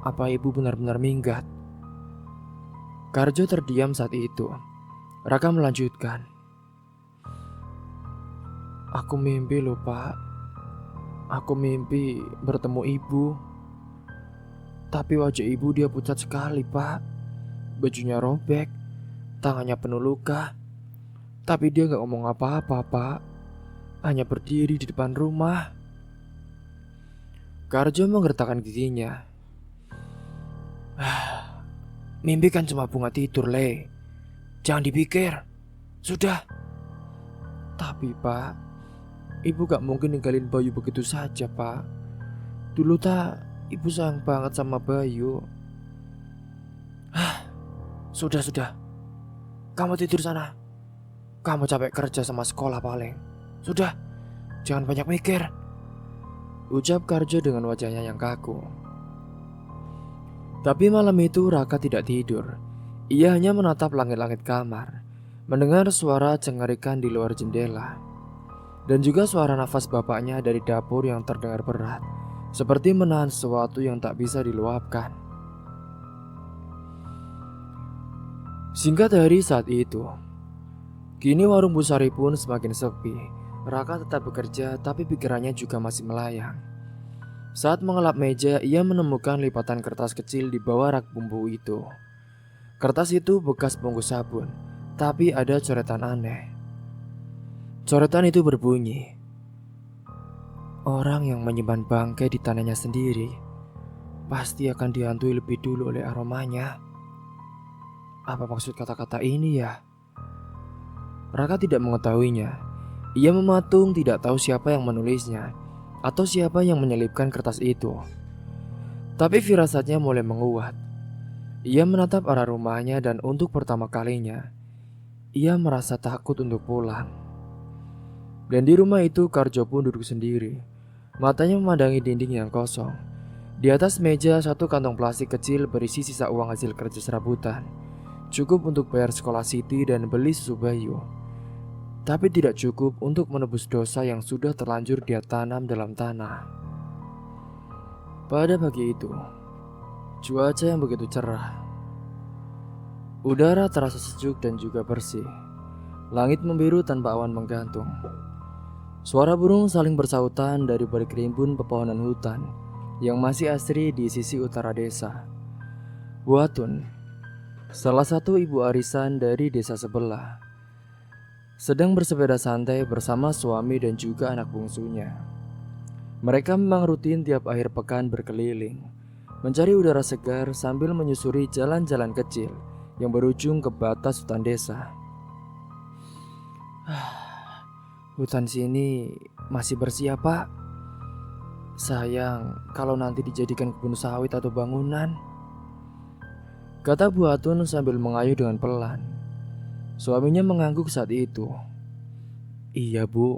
apa ibu benar-benar minggat? Karjo terdiam saat itu. Raka melanjutkan. Aku mimpi loh, Pak. Aku mimpi bertemu ibu. Tapi wajah ibu dia pucat sekali, Pak. Bajunya robek, tangannya penuh luka. Tapi dia gak ngomong apa-apa, Pak. Hanya berdiri di depan rumah. Karjo menggertakkan giginya. Mimpi kan cuma bunga tidur, Le. Jangan dipikir. Sudah. Tapi, Pak, ibu gak mungkin ninggalin Bayu begitu saja, Pak. Dulu ibu sayang banget sama Bayu. Sudah. Kamu tidur sana. Kamu capek kerja sama sekolah paling. Sudah, jangan banyak mikir, ucap Karjo dengan wajahnya yang kaku. Tapi malam itu Raka tidak tidur. Ia hanya menatap langit-langit kamar, mendengar suara cengerikan di luar jendela, dan juga suara nafas bapaknya dari dapur yang terdengar berat, seperti menahan sesuatu yang tak bisa diluapkan. Singkat hari saat itu, kini warung Bu Sari pun semakin sepi. Raka tetap bekerja, tapi pikirannya juga masih melayang. Saat mengelap meja, ia menemukan lipatan kertas kecil di bawah rak bumbu itu. Kertas itu bekas bungkus sabun, tapi ada coretan aneh. Coretan itu berbunyi, orang yang menyimpan bangkai di tanahnya sendiri pasti akan dihantui lebih dulu oleh aromanya. Apa maksud kata-kata ini ya? Raka tidak mengetahuinya. Ia mematung, tidak tahu siapa yang menulisnya atau siapa yang menyelipkan kertas itu. Tapi firasatnya mulai menguat. Ia menatap arah rumahnya dan untuk pertama kalinya ia merasa takut untuk pulang. Dan di rumah itu Karjo pun duduk sendiri, matanya memandangi dinding yang kosong. Di atas meja satu kantong plastik kecil berisi sisa uang hasil kerja serabutan, cukup untuk bayar sekolah Siti dan beli susu Bayu. Tapi tidak cukup untuk menebus dosa yang sudah terlanjur dia tanam dalam tanah. Pada pagi itu, cuaca yang begitu cerah. Udara terasa sejuk dan juga bersih. Langit membiru tanpa awan menggantung. Suara burung saling bersautan dari balik rimbun pepohonan hutan yang masih asri di sisi utara desa. Bu Atun, salah satu ibu arisan dari desa sebelah, sedang bersepeda santai bersama suami dan juga anak bungsunya. Mereka memang rutin tiap akhir pekan berkeliling, mencari udara segar sambil menyusuri jalan-jalan kecil yang berujung ke batas hutan desa. Hutan sini masih bersih ya, Pak? Sayang kalau nanti dijadikan kebun sawit atau bangunan, kata Bu Atun sambil mengayuh dengan pelan. Suaminya mengangguk saat itu. Iya, Bu.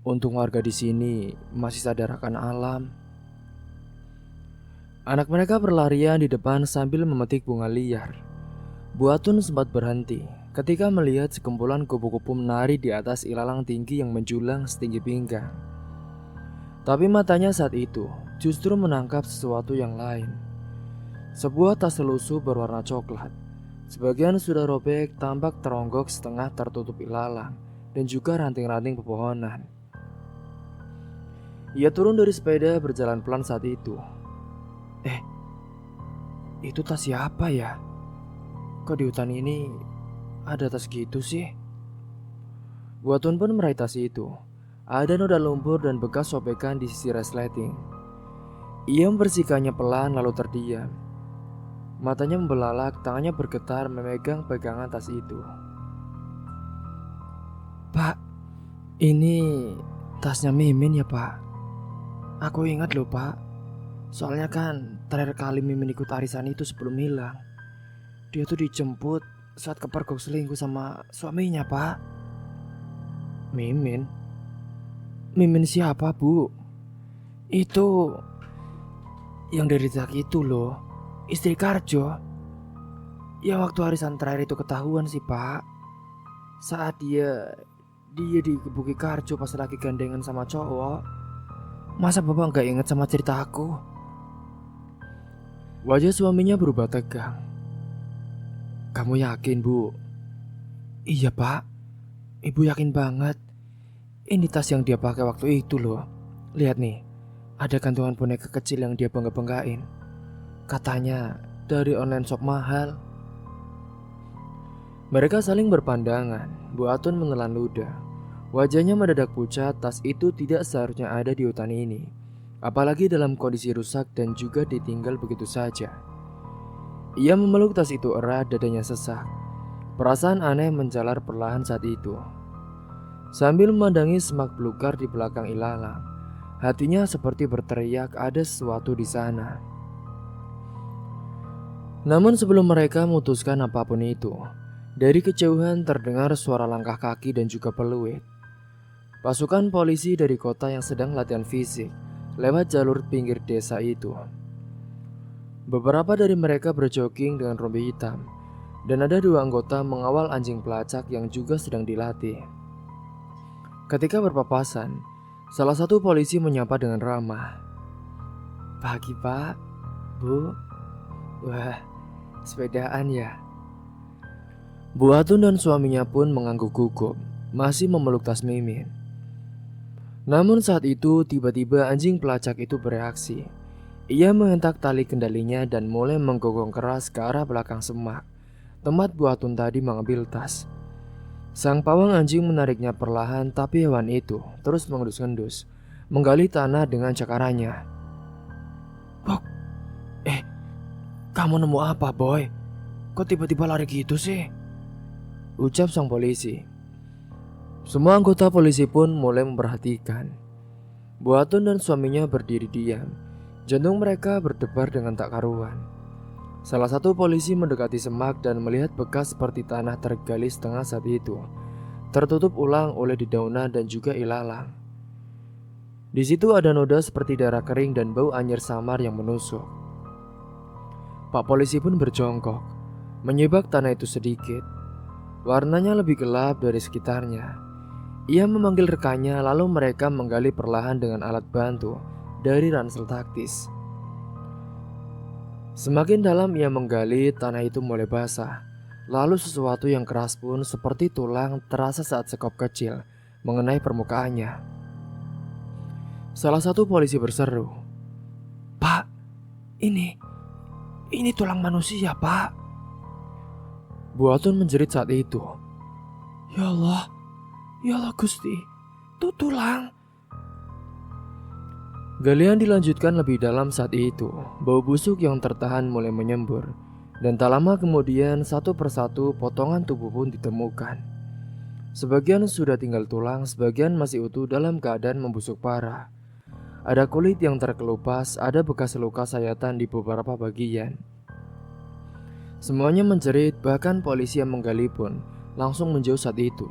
Untung warga di sini masih sadar akan alam. Anak mereka berlarian di depan sambil memetik bunga liar. Bu Atun sempat berhenti ketika melihat sekumpulan kupu-kupu menari di atas ilalang tinggi yang menjulang setinggi pinggang. Tapi matanya saat itu justru menangkap sesuatu yang lain. Sebuah tas lusuh berwarna coklat. Sebagian sudah robek, tampak teronggok setengah tertutup ilalang dan juga ranting-ranting pepohonan. Ia turun dari sepeda berjalan pelan saat itu. Itu tas siapa ya? Kok di hutan ini ada tas gitu sih? Buatun pun meraih tas itu. Ada noda lumpur dan bekas sobekan di sisi resleting. Ia membersihkannya pelan lalu terdiam. Matanya membelalak, tangannya bergetar memegang pegangan tas itu. Pak, ini tasnya Mimin ya pak? Aku ingat loh pak. Soalnya kan terakhir kali Mimin ikut arisan itu sebelum hilang. Dia tuh dijemput saat kepergok selingkuh sama suaminya pak. Mimin? Mimin siapa bu? Itu yang dari Zak itu loh, istri Karjo. Ya waktu arisan terakhir itu ketahuan sih pak. Saat dia dikebuki Karjo pas lagi gandengan sama cowok. Masa bapak gak inget sama cerita aku? Wajah suaminya berubah tegang. Kamu yakin bu? Iya pak, ibu yakin banget. Ini tas yang dia pakai waktu itu loh. Lihat nih, ada gantungan boneka kecil yang dia bangga-banggain. Katanya dari online shop mahal. Mereka saling berpandangan. Bu Atun menelan ludah. Wajahnya mendadak pucat. Tas itu tidak seharusnya ada di hutan ini, apalagi dalam kondisi rusak dan juga ditinggal begitu saja. Ia memeluk tas itu erat, dadanya sesak. Perasaan aneh menjalar perlahan saat itu. Sambil memandangi semak belukar di belakang ilalang, hatinya seperti berteriak ada sesuatu di sana. Namun sebelum mereka memutuskan apapun itu, dari kejauhan terdengar suara langkah kaki dan juga peluit. Pasukan polisi dari kota yang sedang latihan fisik lewat jalur pinggir desa itu. Beberapa dari mereka berjogging dengan rompi hitam, dan ada 2 anggota mengawal anjing pelacak yang juga sedang dilatih. Ketika berpapasan, salah satu polisi menyapa dengan ramah. Pagi pak, bu. Wah, sepedaan ya. Bu Atun dan suaminya pun mengangguk gugup, masih memeluk tas Mimin. Namun saat itu tiba-tiba anjing pelacak itu bereaksi. Ia menghentak tali kendalinya dan mulai menggonggong keras ke arah belakang semak, tempat Bu Atun tadi mengambil tas. Sang pawang anjing menariknya perlahan, tapi hewan itu terus mengendus-endus, menggali tanah dengan cakarannya. Bok, kamu nemu apa boy? Kok tiba-tiba lari gitu sih? Ucap sang polisi. Semua anggota polisi pun mulai memperhatikan. Bu Atun dan suaminya berdiri diam. Jantung mereka berdebar dengan tak karuan. Salah satu polisi mendekati semak dan melihat bekas seperti tanah tergali setengah saat itu, tertutup ulang oleh dedaunan dan juga ilalang. Di situ ada noda seperti darah kering dan bau anyir samar yang menusuk. Pak polisi pun berjongkok, menyibak tanah itu sedikit. Warnanya lebih gelap dari sekitarnya. Ia memanggil rekannya, lalu mereka menggali perlahan dengan alat bantu dari ransel taktis. Semakin dalam ia menggali, tanah itu mulai basah. Lalu sesuatu yang keras pun seperti tulang terasa saat sekop kecil mengenai permukaannya. Salah satu polisi berseru, "Pak, ini tulang manusia, Pak." Bu Atun menjerit saat itu. Ya Allah Gusti, itu tulang." Galian dilanjutkan lebih dalam saat itu. Bau busuk yang tertahan mulai menyembur, dan tak lama kemudian satu persatu potongan tubuh pun ditemukan. Sebagian sudah tinggal tulang, sebagian masih utuh dalam keadaan membusuk parah. Ada kulit yang terkelupas, ada bekas luka sayatan di beberapa bagian. Semuanya menjerit, bahkan polisi yang menggali pun langsung menjauh saat itu,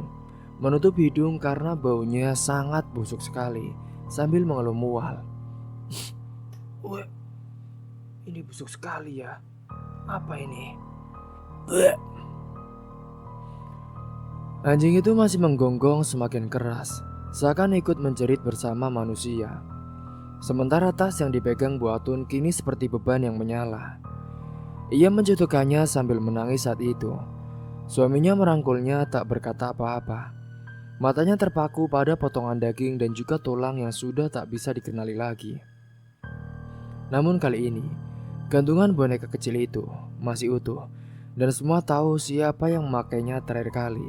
menutup hidung karena baunya sangat busuk sekali, sambil mengeluh mual. Wah, ini busuk sekali ya. Apa ini? Anjing itu masih menggonggong semakin keras, seakan ikut menjerit bersama manusia. Sementara tas yang dipegang Bu Atun kini seperti beban yang menyala. Ia menjatuhkannya sambil menangis saat itu. Suaminya merangkulnya tak berkata apa-apa. Matanya terpaku pada potongan daging dan juga tulang yang sudah tak bisa dikenali lagi. Namun kali ini, gantungan boneka kecil itu masih utuh dan semua tahu siapa yang memakainya terakhir kali.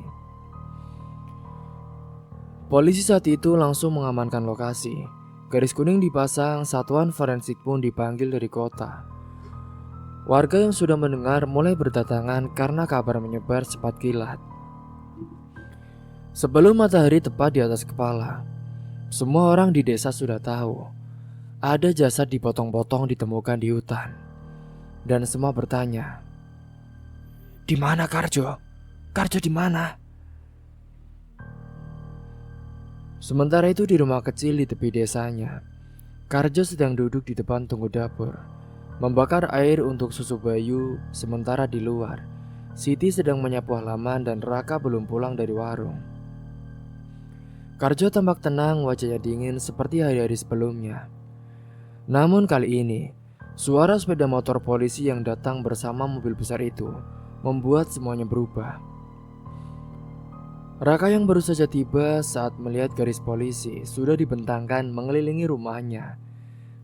Polisi saat itu langsung mengamankan lokasi. Garis kuning dipasang, satuan forensik pun dipanggil dari kota. Warga yang sudah mendengar mulai berdatangan karena kabar menyebar cepat kilat. Sebelum matahari tepat di atas kepala, semua orang di desa sudah tahu ada jasad dipotong-potong ditemukan di hutan. Dan semua bertanya, "Di mana Karjo? Karjo di mana?" Sementara itu di rumah kecil di tepi desanya, Karjo sedang duduk di depan tunggu dapur, membakar air untuk susu bayu. Sementara di luar, Siti sedang menyapu halaman dan Raka belum pulang dari warung. Karjo tampak tenang, wajahnya dingin seperti hari-hari sebelumnya. Namun kali ini, suara sepeda motor polisi yang datang bersama mobil besar itu membuat semuanya berubah. Raka yang baru saja tiba saat melihat garis polisi sudah dibentangkan mengelilingi rumahnya.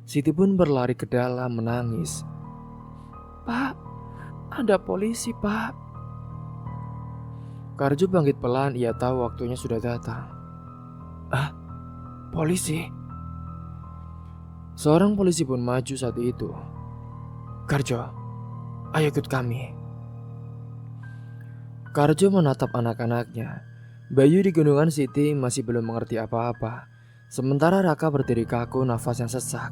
Siti pun berlari ke dalam menangis. "Pak, ada polisi, Pak." Karjo bangkit pelan, ia tahu waktunya sudah datang. "Ah, polisi?" Seorang polisi pun maju saat itu. "Karjo, ayo ikut kami." Karjo menatap anak-anaknya. Bayu di gendongan Siti masih belum mengerti apa-apa. Sementara Raka berdiri kaku, nafas yang sesak.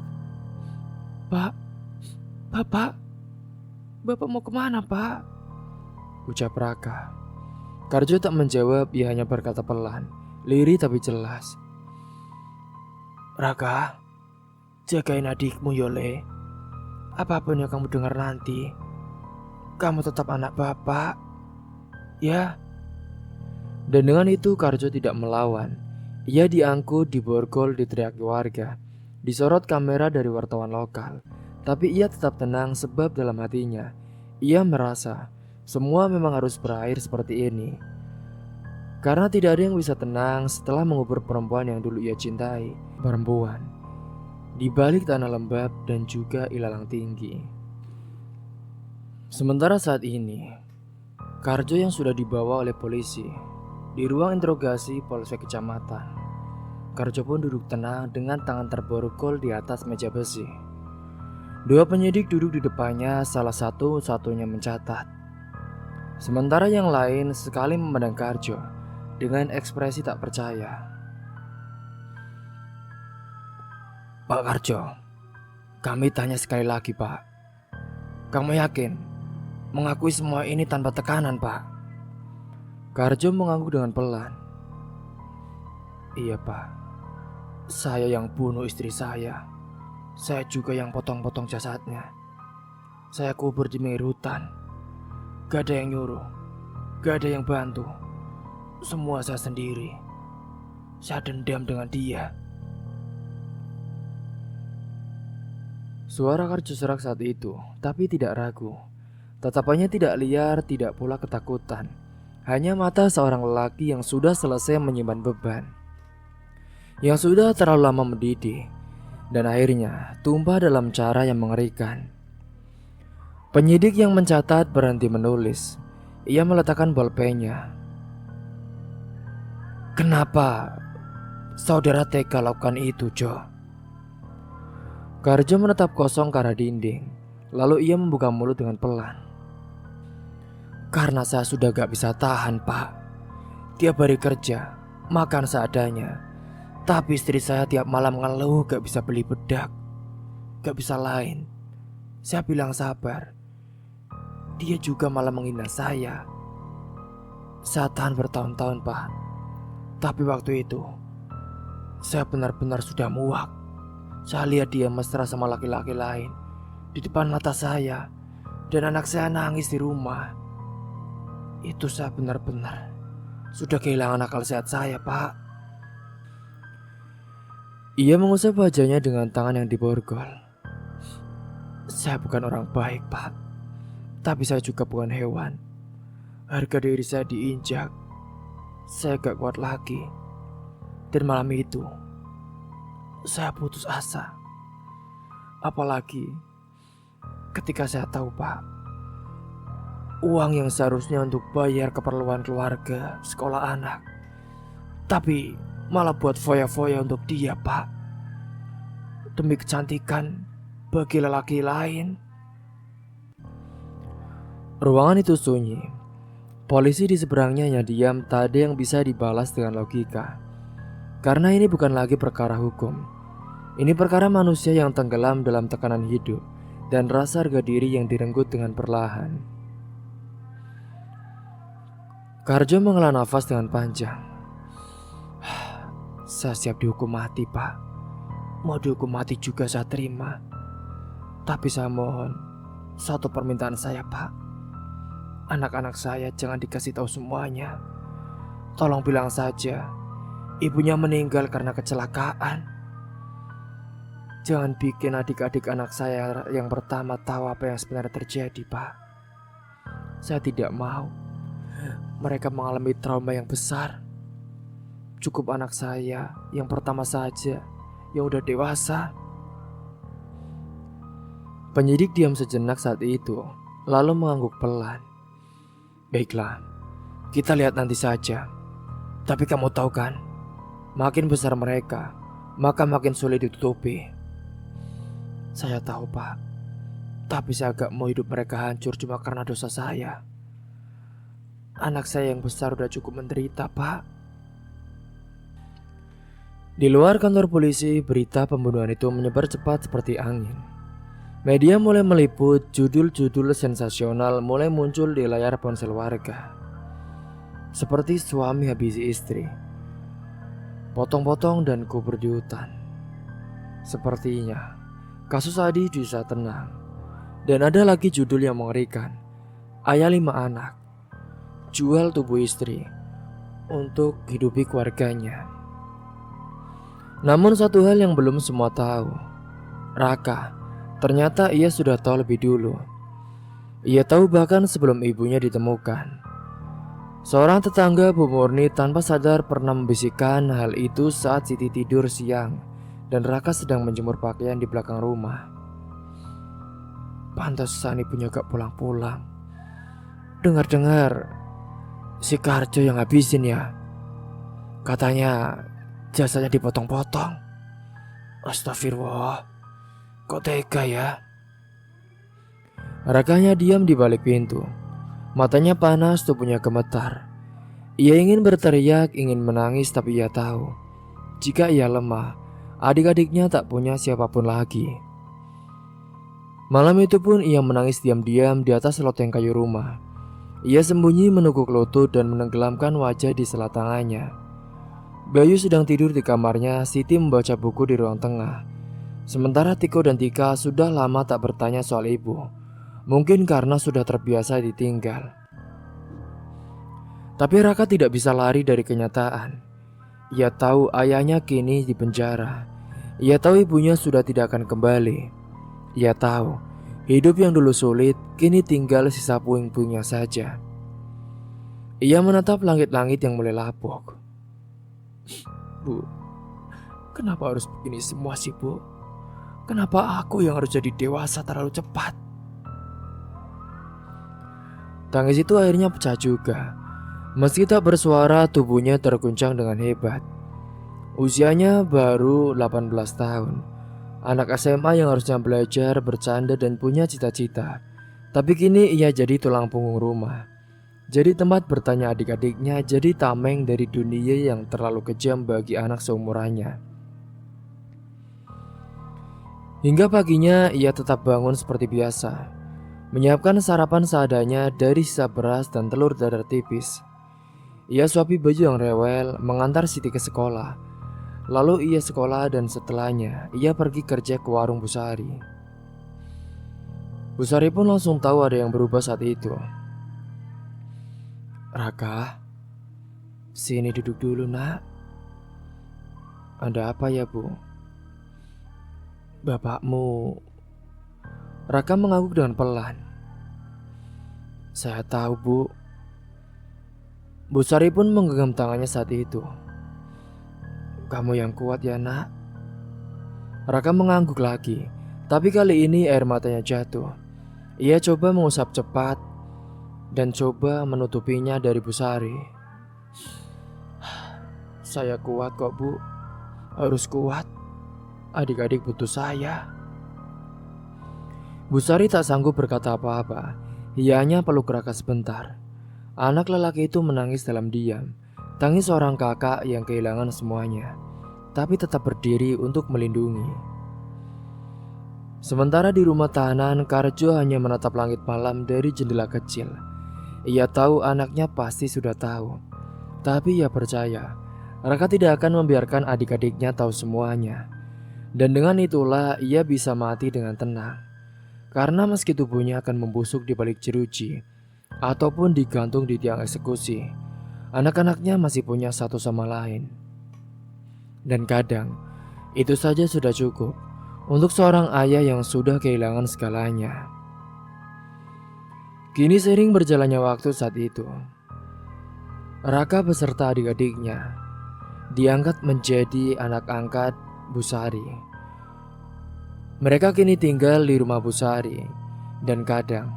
"Pak, Bapak mau kemana, Pak?" ucap Raka. Karjo tak menjawab, ia hanya berkata pelan, lirih tapi jelas. "Raka, jagain adikmu Yole. Apapun yang kamu dengar nanti, kamu tetap anak Bapak, ya." Dan dengan itu Karjo tidak melawan. Ia diangkut, diborgol, diteriaki warga, disorot kamera dari wartawan lokal. Tapi ia tetap tenang sebab dalam hatinya ia merasa semua memang harus berakhir seperti ini. Karena tidak ada yang bisa tenang setelah mengubur perempuan yang dulu ia cintai. Perempuan di balik tanah lembab dan juga ilalang tinggi. Sementara saat ini, Karjo yang sudah dibawa oleh polisi di ruang interogasi Polsek Kecamatan. Karjo pun duduk tenang dengan tangan terborgol di atas meja besi. Dua penyidik duduk di depannya, salah satu-satunya mencatat. Sementara yang lain sekali memandang Karjo dengan ekspresi tak percaya. "Pak Karjo, kami tanya sekali lagi, Pak. Kamu yakin mengakui semua ini tanpa tekanan, Pak?" Karjo mengangguk dengan pelan. "Iya, Pak. Saya yang bunuh istri saya. Saya juga yang potong-potong jasadnya. Saya kubur di pinggir hutan. Gak ada yang nyuruh, gak ada yang bantu. Semua saya sendiri. Saya dendam dengan dia." Suara Karjo serak saat itu, tapi tidak ragu. Tatapannya tidak liar, tidak pula ketakutan. Hanya mata seorang lelaki yang sudah selesai menyimpan beban, yang sudah terlalu lama mendidih, dan akhirnya tumpah dalam cara yang mengerikan. Penyidik yang mencatat berhenti menulis. Ia meletakkan bolpennya. "Kenapa saudara tega lakukan itu, Jo?" Karjo menatap kosong ke arah dinding. Lalu ia membuka mulut dengan pelan. "Karena saya sudah gak bisa tahan, Pak. Tiap hari kerja, makan seadanya. Tapi istri saya tiap malam ngeluh gak bisa beli bedak. Gak bisa lain. Saya bilang sabar. Dia juga malah menghina saya. Saya tahan bertahun-tahun, Pak. Tapi waktu itu, saya benar-benar sudah muak. Saya lihat dia mesra sama laki-laki lain di depan mata saya. Dan anak saya nangis di rumah. Itu saya benar-benar sudah kehilangan akal sehat saya, Pak." Ia mengusap wajahnya dengan tangan yang diborgol. "Saya bukan orang baik, Pak. Tapi saya juga bukan hewan. Harga diri saya diinjak. Saya gak kuat lagi. Dan malam itu saya putus asa. Apalagi ketika saya tahu, Pak, uang yang seharusnya untuk bayar keperluan keluarga, sekolah anak, tapi malah buat foya-foya untuk dia, Pak. Demi kecantikan bagi lelaki lain. Ruangan itu sunyi. Polisi di seberangnya hanya diam, tak ada yang bisa dibalas dengan logika. Karena ini bukan lagi perkara hukum. Ini perkara manusia yang tenggelam dalam tekanan hidup dan rasa harga diri yang direnggut dengan perlahan. Karjo menghela nafas dengan panjang. Saya siap dihukum mati, Pak. Mau dihukum mati juga saya terima. Tapi saya mohon, satu permintaan saya, Pak. Anak-anak saya jangan dikasih tahu semuanya. Tolong bilang saja ibunya meninggal karena kecelakaan. Jangan bikin adik-adik anak saya yang pertama tahu apa yang sebenarnya terjadi, Pak. Saya tidak mau mereka mengalami trauma yang besar. Cukup anak saya yang pertama saja yang udah dewasa. Penyidik diam sejenak saat itu, lalu mengangguk pelan. Baiklah, kita lihat nanti saja. Tapi kamu tahu kan, makin besar mereka, maka makin sulit ditutupi. Saya tahu, Pak. Tapi saya agak mau hidup mereka hancur cuma karena dosa saya. Anak saya yang besar udah cukup menderita, Pak. Di luar kantor polisi, berita pembunuhan itu menyebar cepat seperti angin. Media mulai meliput, judul-judul sensasional mulai muncul di layar ponsel warga. Seperti suami habisi istri, potong-potong dan kubur di hutan. Sepertinya kasus Adi bisa tenang. Dan ada lagi judul yang mengerikan. Ayah 5 anak jual tubuh istri untuk hidupi keluarganya. Namun satu hal yang belum semua tahu, Raka ternyata ia sudah tahu lebih dulu. Ia tahu bahkan sebelum ibunya ditemukan. Seorang tetangga Bu Murni tanpa sadar pernah membisikkan hal itu saat Siti tidur siang dan Raka sedang menjemur pakaian di belakang rumah. Pantesan ibunya gak pulang-pulang. Dengar-dengar si Karjo yang habisin ya. Katanya jasanya dipotong-potong. Astagfirullah, kok tega ya? Rakanya diam di balik pintu. Matanya panas, tubuhnya gemetar. Ia ingin berteriak, ingin menangis, tapi ia tahu jika ia lemah, adik-adiknya tak punya siapapun lagi. Malam itu pun ia menangis diam-diam di atas loteng kayu rumah. Ia sembunyi meneguk lutut dan menenggelamkan wajah di sela tangannya. Bayu sedang tidur di kamarnya, Siti membaca buku di ruang tengah. Sementara Tiko dan Tika sudah lama tak bertanya soal ibu. Mungkin karena sudah terbiasa ditinggal. Tapi Raka tidak bisa lari dari kenyataan. Ia tahu ayahnya kini di penjara. Ia tahu ibunya sudah tidak akan kembali. Ia tahu hidup yang dulu sulit kini tinggal sisa puing-puingnya saja. Ia menatap langit-langit yang mulai lapuk. Bu, kenapa harus begini semua sih, Bu? Kenapa aku yang harus jadi dewasa terlalu cepat? Tangis itu akhirnya pecah juga. Meski tak bersuara, tubuhnya terguncang dengan hebat. Usianya baru 18 tahun. Anak SMA yang harusnya belajar, bercanda dan punya cita-cita. Tapi kini ia jadi tulang punggung rumah. Jadi tempat bertanya adik-adiknya, jadi tameng dari dunia yang terlalu kejam bagi anak seumurannya. Hingga paginya ia tetap bangun seperti biasa, menyiapkan sarapan seadanya dari sisa beras dan telur dadar tipis. Ia suapi baju yang rewel, mengantar Siti ke sekolah. Lalu ia sekolah dan setelahnya ia pergi kerja ke warung Bu Sari. Bu Sari pun langsung tahu ada yang berubah saat itu. Raka, sini duduk dulu nak. Ada apa ya Bu? Bapakmu. Raka mengangguk dengan pelan. Saya tahu, Bu. Bu Sari pun menggenggam tangannya saat itu. Kamu yang kuat ya, nak. Raka mengangguk lagi, tapi kali ini air matanya jatuh. Ia coba mengusap cepat dan coba menutupinya dari Bu Sari. Saya kuat kok, Bu. Harus kuat. Adik-adik butuh saya. Bu Sari tak sanggup berkata apa-apa. Ia hanya peluk Raka sebentar. Anak lelaki itu menangis dalam diam. Tangis seorang kakak yang kehilangan semuanya, tapi tetap berdiri untuk melindungi. Sementara di rumah tahanan, Karjo hanya menatap langit malam dari jendela kecil. Ia tahu anaknya pasti sudah tahu, tapi ia percaya Raka tidak akan membiarkan adik-adiknya tahu semuanya. Dan dengan itulah ia bisa mati dengan tenang. Karena meski tubuhnya akan membusuk di balik jeruji ataupun digantung di tiang eksekusi, anak-anaknya masih punya satu sama lain. Dan kadang itu saja sudah cukup untuk seorang ayah yang sudah kehilangan segalanya. Kini seiring berjalannya waktu saat itu, Raka beserta adik-adiknya diangkat menjadi anak angkat Bu Sari. Mereka kini tinggal di rumah Bu Sari, dan kadang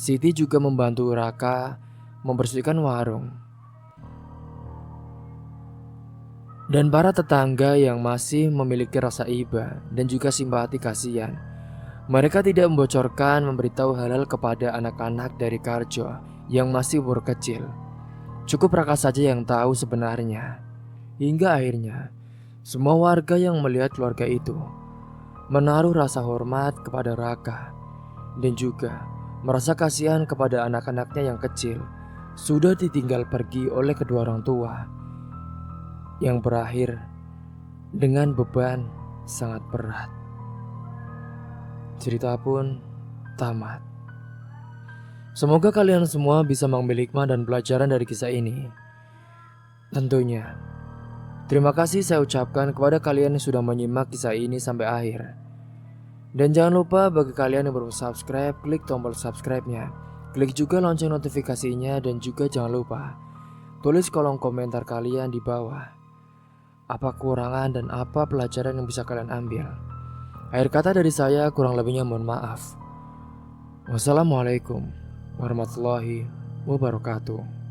Siti juga membantu Raka membersihkan warung. Dan para tetangga yang masih memiliki rasa iba dan juga simpati kasihan, mereka tidak membocorkan memberitahu hal-hal kepada anak-anak dari Karjo yang masih umur kecil. Cukup Raka saja yang tahu sebenarnya. Hingga akhirnya semua warga yang melihat keluarga itu menaruh rasa hormat kepada Raka dan juga merasa kasihan kepada anak-anaknya yang kecil sudah ditinggal pergi oleh kedua orang tua, yang berakhir dengan beban sangat berat. Cerita pun tamat. Semoga kalian semua bisa mengambil hikmah dan pelajaran dari kisah ini. Tentunya terima kasih saya ucapkan kepada kalian yang sudah menyimak kisah ini sampai akhir. Dan jangan lupa bagi kalian yang belum subscribe, klik tombol subscribe-nya. Klik juga lonceng notifikasinya dan juga jangan lupa tulis kolom komentar kalian di bawah. Apa kekurangan dan apa pelajaran yang bisa kalian ambil. Akhir kata dari saya, kurang lebihnya mohon maaf. Wassalamualaikum warahmatullahi wabarakatuh.